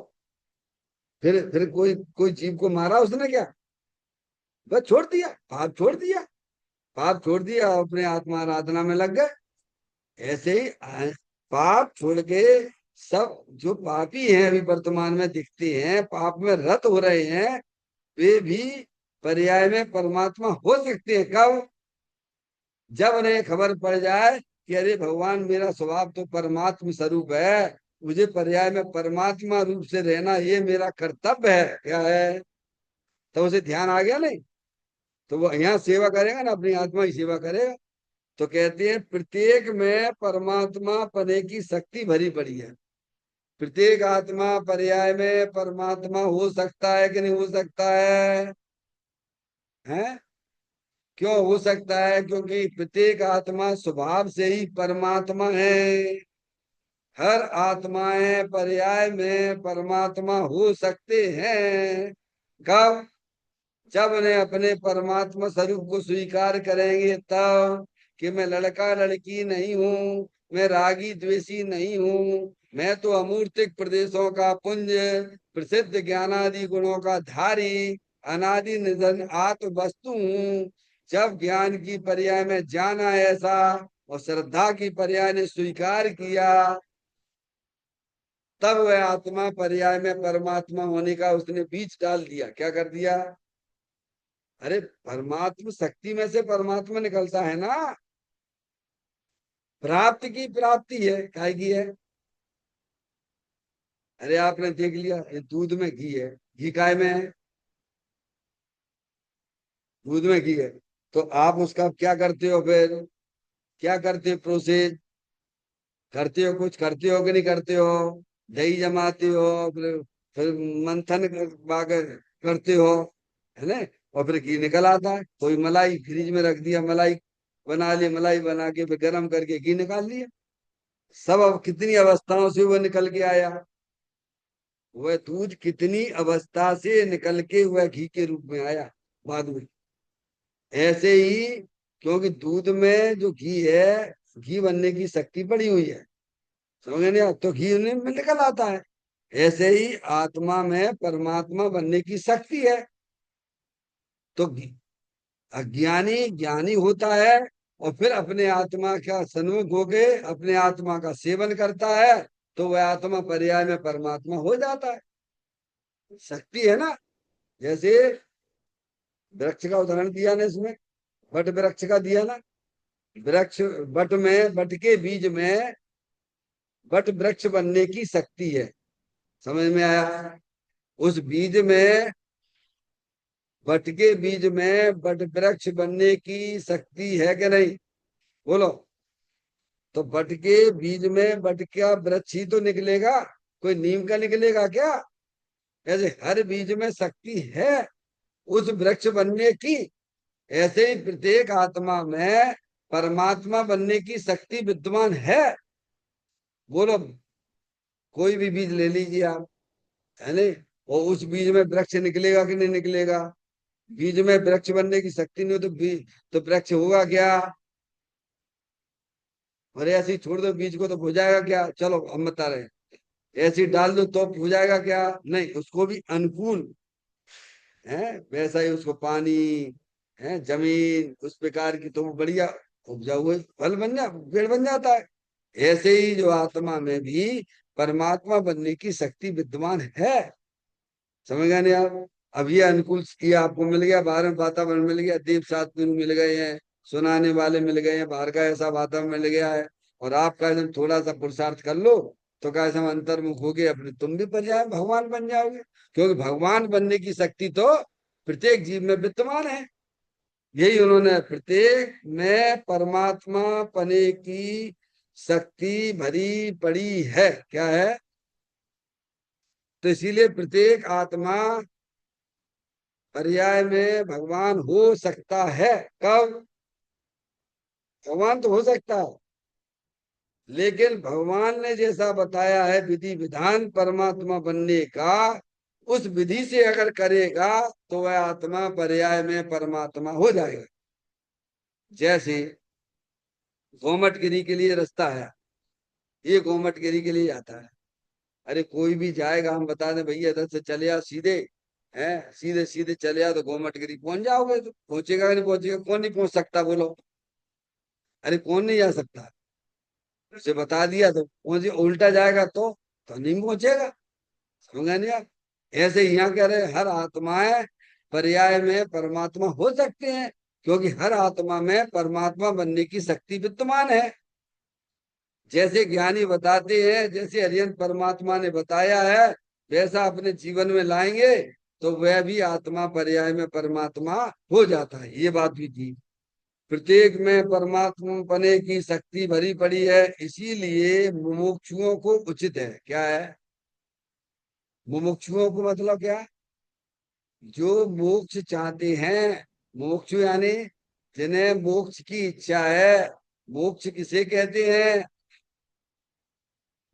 फिर कोई कोई जीव को मारा उसने क्या? बस छोड़ दिया, पाप छोड़ दिया। पाप छोड़ दिया, अपने आत्मा आराधना में लग गए। ऐसे ही पाप छोड़ के सब जो पापी हैं अभी वर्तमान में दिखते हैं, पाप में रत हो रहे हैं, वे भी पर्याय में परमात्मा हो सकते हैं। कब? जब उन्हें खबर पड़ जाए कि अरे भगवान मेरा स्वभाव तो परमात्म स्वरूप है, मुझे पर्याय में परमात्मा रूप से रहना ये मेरा कर्तव्य है। क्या है? तो उसे ध्यान आ गया नहीं? तो वो यहाँ सेवा करेगा ना, अपनी आत्मा की सेवा करेगा। तो कहते हैं प्रत्येक में परमात्मा पने की शक्ति भरी पड़ी है। प्रत्येक आत्मा पर्याय में परमात्मा हो सकता है कि नहीं हो सकता है? हैं? क्यों हो सकता है? क्योंकि प्रत्येक आत्मा स्वभाव से ही परमात्मा है। हर आत्माएं पर्याय में परमात्मा हो सकते हैं। कब? जब उन्हें अपने परमात्मा स्वरूप को स्वीकार करेंगे तब, कि मैं लड़का लड़की नहीं हूँ, मैं रागी द्वेषी नहीं हूँ, मैं तो अमूर्तिक प्रदेशों का पुंज, प्रसिद्ध ज्ञानादि गुणों का धारी, अनादि निधन आत्म वस्तु हूँ। जब ज्ञान की पर्याय में जाना ऐसा और श्रद्धा की पर्याय ने स्वीकार किया, तब वह आत्मा पर्याय में परमात्मा होने का उसने बीज डाल दिया। क्या कर दिया? अरे परमात्मा शक्ति में से परमात्मा निकलता है ना। प्राप्ति की प्राप्ति है, काय की है? अरे आपने देख लिया, ये दूध में घी है, घी काय में है? दूध में घी है। तो आप उसका क्या करते हो फिर? क्या करते हो? प्रोसेस करते हो, कुछ करते हो कि नहीं करते हो? दही जमाते हो, फिर मंथन करते हो, है ना? और फिर घी निकल आता है। कोई मलाई फ्रिज में रख दिया, मलाई बना ली, मलाई बना के फिर गर्म करके घी निकाल लिया। सब अब कितनी अवस्थाओं से वो निकल के आया। वह दूध कितनी अवस्था से निकल के वह घी के रूप में आया बाद में। ऐसे ही, क्योंकि दूध में जो घी है, घी बनने की शक्ति पड़ी हुई है, समझ नहीं आप? तो घी उन्हीं में निकल आता है। ऐसे ही आत्मा में परमात्मा बनने की शक्ति है। तो अज्ञानी ज्ञानी होता है और फिर अपने आत्मा का सन्मुख होके अपने आत्मा का सेवन करता है, तो वह आत्मा पर्याय में परमात्मा हो जाता है। शक्ति है ना। जैसे वृक्ष का उदाहरण दिया ना इसमें, बट वृक्ष का दिया ना। वृक्ष, बट में, बट के बीज में बट वृक्ष बनने की शक्ति है। समझ में आया? उस बीज में, बट के बीज में बट वृक्ष बनने की शक्ति है कि नहीं? बोलो। तो बट के बीज में बट का वृक्ष ही तो निकलेगा, कोई नीम का निकलेगा क्या? ऐसे हर बीज में शक्ति है उस वृक्ष बनने की। ऐसे ही प्रत्येक आत्मा में परमात्मा बनने की शक्ति विद्यमान है। बोलो। कोई भी बीज ले लीजिए आप, है नहीं? और उस बीज में वृक्ष निकलेगा कि नहीं निकलेगा? बीज में वृक्ष बनने की शक्ति नहीं हो तो बीज, तो वृक्ष होगा क्या? और ऐसे ही छोड़ दो बीज को तो हो जाएगा क्या? चलो हम बता रहे हैं। ऐसे ही डाल दो तो हो जाएगा क्या? नहीं, उसको भी अनुकूल है वैसा ही उसको पानी है, जमीन उस प्रकार की, तो वो बढ़िया उपजाऊ हुए फल बन जा, पेड़ बन जाता है। ऐसे ही जो आत्मा में भी परमात्मा बनने की शक्ति विद्यमान है। समझ गए नहीं आप? अब ये अनुकूल ये आपको मिल गया, बाहर में वातावरण मिल गया, दीप साधु मिल गए हैं, सुनाने वाले मिल गए हैं, बाहर का ऐसा वातावरण मिल गया है। और आपका एकदम थोड़ा सा पुरुषार्थ कर लो तो क्या ऐसा अंतर्मुख हो गए, अपने तुम भी बन जाए भगवान बन जाओगे। क्योंकि भगवान बनने की शक्ति तो प्रत्येक जीव में विद्यमान है। यही उन्होंने प्रत्येक में परमात्मा पने की शक्ति भरी पड़ी है। क्या है? तो इसीलिए प्रत्येक आत्मा पर्याय में भगवान हो सकता है। कब? भगवान तो हो सकता है, लेकिन भगवान ने जैसा बताया है विधि विधान परमात्मा बनने का, उस विधि से अगर करेगा तो वह आत्मा पर्याय में परमात्मा हो जाएगा। जैसे गोमटगिरी के लिए रास्ता है, ये गोमटगिरी के लिए जाता है। अरे कोई भी जाएगा, हम बता दें भैया इधर से चले आओ सीधे, है सीधे सीधे चले आओ तो गोमटगिरी पहुंच जाओगे। तो पहुंचेगा कि नहीं पहुंचेगा? कौन नहीं पहुंच सकता बोलो? अरे कौन नहीं जा सकता? उसे बता दिया तो पहुंचे, उल्टा जाएगा तो नहीं पहुंचेगा। समझा नहीं आप? ऐसे ही यहाँ कह रहे हर आत्माएं पर्याय में परमात्मा हो सकते हैं, क्योंकि हर आत्मा में परमात्मा बनने की शक्ति विद्यमान है। जैसे ज्ञानी बताते हैं, जैसे हरियन परमात्मा ने बताया है, वैसा अपने जीवन में लाएंगे तो वह भी आत्मा पर्याय में परमात्मा हो जाता है। ये बात भी थी। प्रत्येक में परमात्मा पने की शक्ति भरी पड़ी है, इसीलिए मुमुक्षुओं को उचित है। क्या है? मुमुक्षुओं को मतलब क्या? जो मोक्ष चाहते हैं। मोक्ष यानी जिन्हें मोक्ष की इच्छा है। मोक्ष किसे कहते हैं?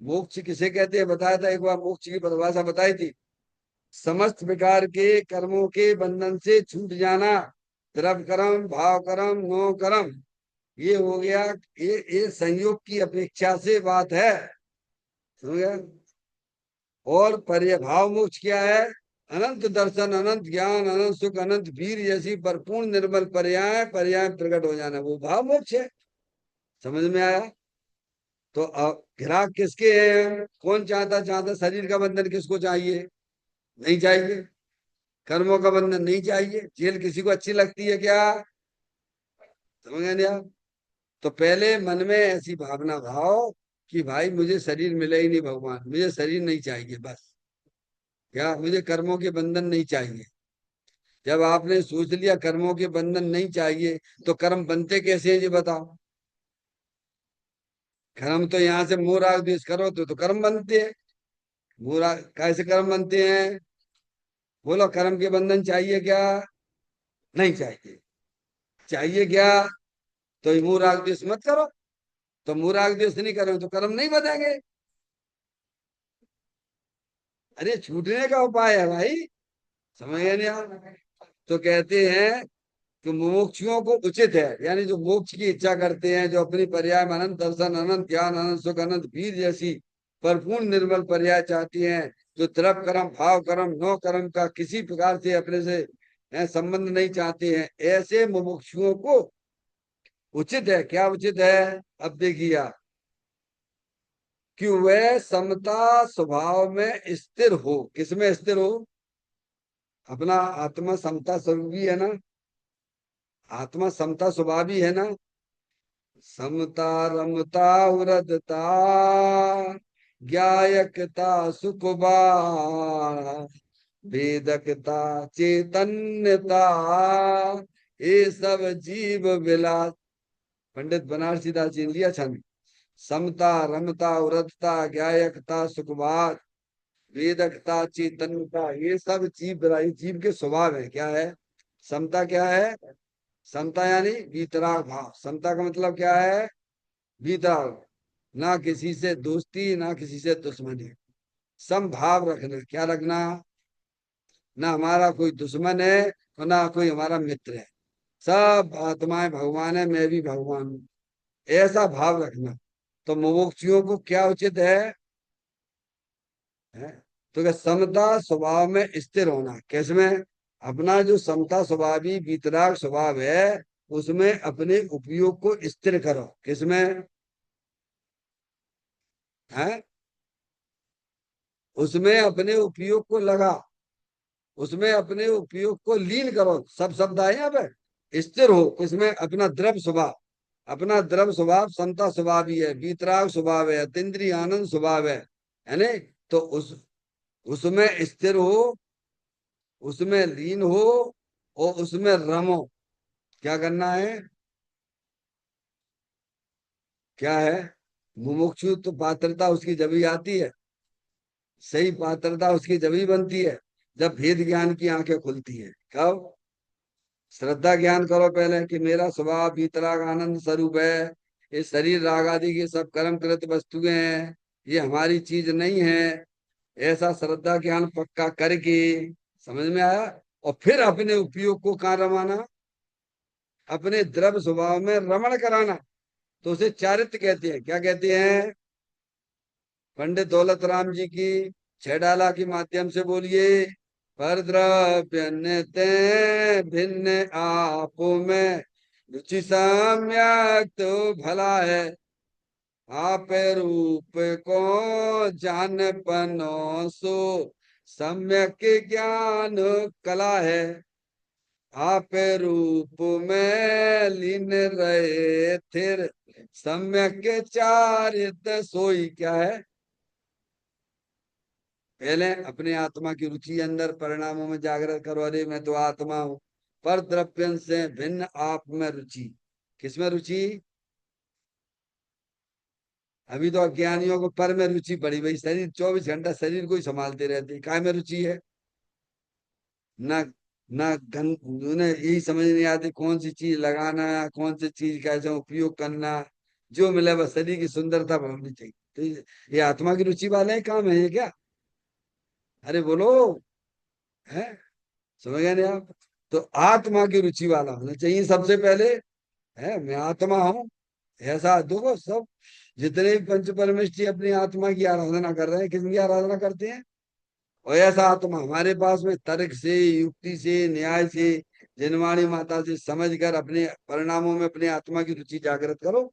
मोक्ष किसे कहते हैं बताया था एक बार, मोक्ष की परिभाषा बताई थी। समस्त प्रकार के कर्मों के बंधन से छूट जाना। द्रव्य कर्म, भाव कर्म, नो कर्म, ये हो गया। ये संयोग की अपेक्षा से बात है। समझ गया? और परिभाव मोक्ष क्या है? अनंत दर्शन, अनंत ज्ञान, अनंत सुख, अनंत वीर जैसी परिपूर्ण निर्मल पर्याय पर्याय प्रकट हो जाना, वो भाव मोक्ष है। समझ में आया? तो अब ग्राहक किसके हैं? कौन चाहता? चाहता शरीर का बंधन किसको चाहिए? नहीं चाहिए। कर्मों का बंधन नहीं चाहिए। जेल किसी को अच्छी लगती है क्या? समझ गए नहीं आप? तो पहले मन में ऐसी भावना भाव कि भाई मुझे शरीर मिले ही नहीं भगवान, मुझे शरीर नहीं चाहिए बस। क्या मुझे कर्मों के बंधन नहीं चाहिए? जब आपने सोच लिया कर्मों के बंधन नहीं चाहिए, तो कर्म बनते कैसे हैं जी बताओ? कर्म तो यहाँ से मोह राग द्वेष करो तो कर्म बनते हैं। मोह राग कैसे कर्म बनते हैं? बोलो, कर्म के बंधन चाहिए क्या? नहीं चाहिए। चाहिए क्या? तो ये मोह राग द्वेष मत करो। तो मोह राग द्वेष नहीं करो तो कर्म नहीं बनेंगे। अरे छूटने का उपाय है भाई। समझ गए नहीं आप? तो कहते हैं कि मुमुक्षुओं को उचित है, यानी जो मोक्ष की इच्छा करते हैं, जो अपनी पर्याय में अनंत दर्शन, अनंत ज्ञान, अनंत सुख, अनंत वीर जैसी परिपूर्ण निर्मल पर्याय चाहती हैं, जो द्रव्य कर्म, भाव कर्म, नो कर्म का किसी प्रकार से अपने से संबंध नहीं चाहते हैं, ऐसे मुमुक्षुओं को उचित है। क्या उचित है? अब देखिए आप, कि वह समता स्वभाव में स्थिर हो। किसमें स्थिर हो? अपना आत्मा समता स्वरूप भी है ना? आत्मा समता स्वभावी है ना? समता रमता व्रतता ज्ञायकता सुखबा वेदकता चैतन्यता, ये सब जीव विलास। पंडित बनारसीदास जी ने लिया छंद। समता रमता व्रतता ज्ञायकता सुखवाद वेदकता चैतन्यता, ये सब जीव के स्वभाव है। क्या है? समता क्या है? समता यानी वीतराग भाव। समता का मतलब क्या है? वीतराग। ना किसी से दोस्ती, ना किसी से दुश्मनी। सम भाव रखना। क्या रखना? ना हमारा कोई दुश्मन है और ना कोई हमारा मित्र है। सब आत्माएं भगवान है, मैं भी भगवान हूँ, ऐसा भाव रखना। तो मुमुक्षुओं को क्या उचित है? तो क्या? समता स्वभाव में स्थिर होना। किसमें? अपना जो समता स्वभावी वीतराग स्वभाव है, उसमें अपने उपयोग को स्थिर करो। किसमें? है? उसमें अपने उपयोग को लगा, उसमें अपने उपयोग को लीन करो। सब शब्द आए यहाँ पे। स्थिर हो किसमें? अपना द्रव्य स्वभाव। अपना द्रव्य स्वभाव समता स्वभाव ही है, वीतराग स्वभाव है, अतीन्द्रिय आनंद स्वभाव है नहीं? तो उसमें स्थिर हो, उसमें लीन हो और उसमें रमो। क्या करना है? क्या है? मुमुक्षु तो पात्रता उसकी जब ही आती है, सही पात्रता उसकी जब ही बनती है, जब भेद ज्ञान की आंखें खुलती है। कब? श्रद्धा ज्ञान करो पहले कि मेरा स्वभाव भीतराग आनंद स्वरूप है, ये शरीर राग आदि के सब कर्म कृत वस्तुएं हैं, ये हमारी चीज नहीं है। ऐसा श्रद्धा ज्ञान पक्का करके, समझ में आया? और फिर अपने उपयोग को कहाँ रमाना? अपने द्रव्य स्वभाव में रमण कराना। तो उसे चारित्र कहते हैं। क्या कहते हैं? पंडित दौलत राम जी की छह डाला के माध्यम से बोलिए। पर द्रव्य नित्य भिन्न आपो में रुचि सम्यक तो भला है। आप रूप को जान पनो सो सम्यक ज्ञान कला है। आप रूप में लीन रहे थिर सम्यक चारित सोई। क्या है? पहले अपने आत्मा की रुचि अंदर परिणामों में जागृत करो। अरे मैं तो आत्मा हूं। पर द्रव्य से भिन्न आप में रुचि। किसमें रुचि? अभी तो अज्ञानियों को पर में रुचि पड़ी, भाई शरीर 24 घंटा शरीर को ही संभालते रहते, काय में रुचि है ना। ना गन उन्हें यही समझ नहीं आती कौन सी चीज लगाना, कौन सी चीज का ऐसा उपयोग करना। जो मिले बस शरीर की सुंदरता बढ़नी चाहिए। तो ये आत्मा की रुचि वाले काम है ये क्या? अरे बोलो, है, समझ गए नहीं आप? तो आत्मा की रुचि वाला होना चाहिए सबसे पहले। है, मैं आत्मा हूँ, ऐसा देखो सब जितने भी पंच परमेष्ठी अपनी आत्मा की आराधना कर रहे हैं, किसकी आराधना करते हैं? और ऐसा आत्मा हमारे पास में तर्क से, युक्ति से, न्याय से, जिनवाणी माता से समझ कर अपने परिणामों में अपनी आत्मा की रुचि जागृत करो।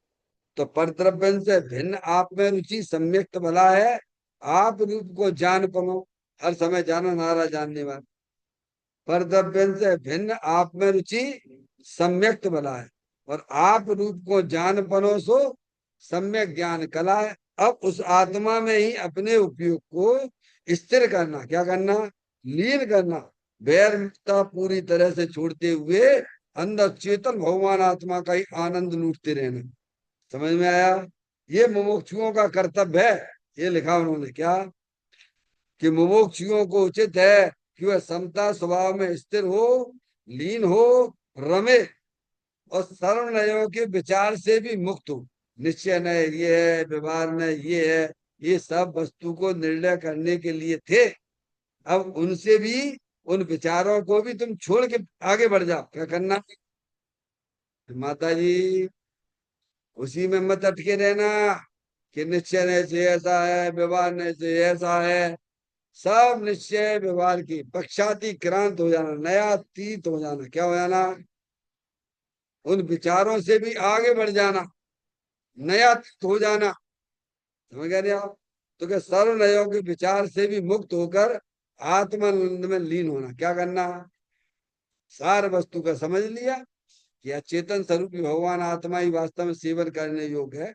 तो परद्रव्य से भिन्न आप में रुचि सम्यक्त भला है। आप रूप को जान पनो, हर समय जानो नारा जानने वाला। परद्रव्य से भिन्न आप में रुचि सम्यक्त भला है, और आप रूप को जान पनो सो सम्यक ज्ञान कला है। अब उस आत्मा में ही अपने उपयोग को स्थिर करना, क्या करना? लीन करना। वैर मुक्ता पूरी तरह से छोड़ते हुए अंदर चेतन भगवान आत्मा का ही आनंद लूटते रहना। समझ में आया? ये मुमुक्षुओं का कर्तव्य है। ये लिखा उन्होंने क्या, कि मुमुक्षुओं को उचित है कि वह समता स्वभाव में स्थिर हो, लीन हो, रमे, और सर्वनयों के विचार से भी मुक्त हो। निश्चय नय ये है, व्यवहार नय ये है, ये सब वस्तु को निर्णय करने के लिए थे। अब उनसे भी, उन विचारों को भी तुम छोड़ के आगे बढ़ जाओ। क्या करना? माता जी, उसी में मत अटके रहना कि निश्चय नय से ऐसा है, व्यवहार नय से ऐसा है। सब निश्चय व्यवहार की पक्षातिक्रांत हो जाना, नया तीत हो जाना। क्या हो जाना? उन विचारों से भी आगे बढ़ जाना, नया तीत हो जाना। समझ गए नहीं आप? तो क्या सर्व नयों के विचार से भी मुक्त होकर आत्मानंद में लीन होना। क्या करना? सार वस्तु का समझ लिया कि चेतन स्वरूपी भगवान आत्मा ही वास्तव में सेवन करने योग्य है।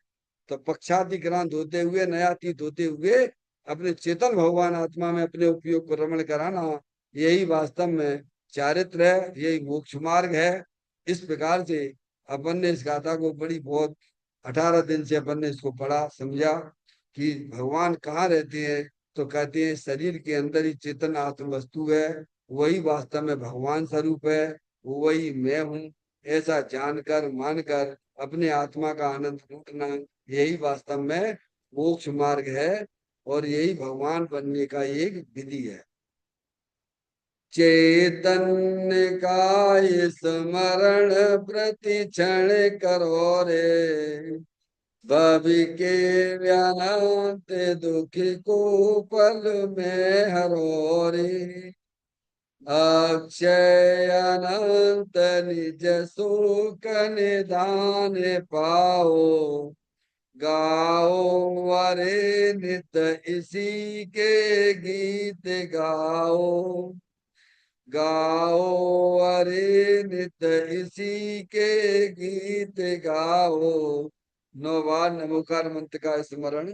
तो पक्षातिक्रांत होते हुए, नयातीत होते हुए अपने चेतन भगवान आत्मा में अपने उपयोग को रमण कराना, यही वास्तव में चारित्र है, यही मोक्ष मार्ग है। इस प्रकार से अपन ने इस गाथा को बड़ी बहुत 18 दिन से अपन ने इसको पढ़ा समझा कि भगवान कहाँ रहते हैं। तो कहते हैं शरीर के अंदर ही चेतन आत्म वस्तु है, वही वास्तव में भगवान स्वरूप है, वही मैं हूँ। ऐसा जानकर मानकर अपने आत्मा का आनंद लूटना, यही वास्तव में मोक्ष मार्ग है, और यही भगवान बनने का एक विधि है। चैतन्य का स्मरण प्रति क्षण करो रे, भवि के व्यानंत दुखी को पल में हरो रे। अक्षय अनंत निज सुख निधान पाओ, गाओ अरे नित इसी के गीत गाओ, गाओ अरे नित इसी के गीत गाओ। 9 बार नमोकार मंत्र का स्मरण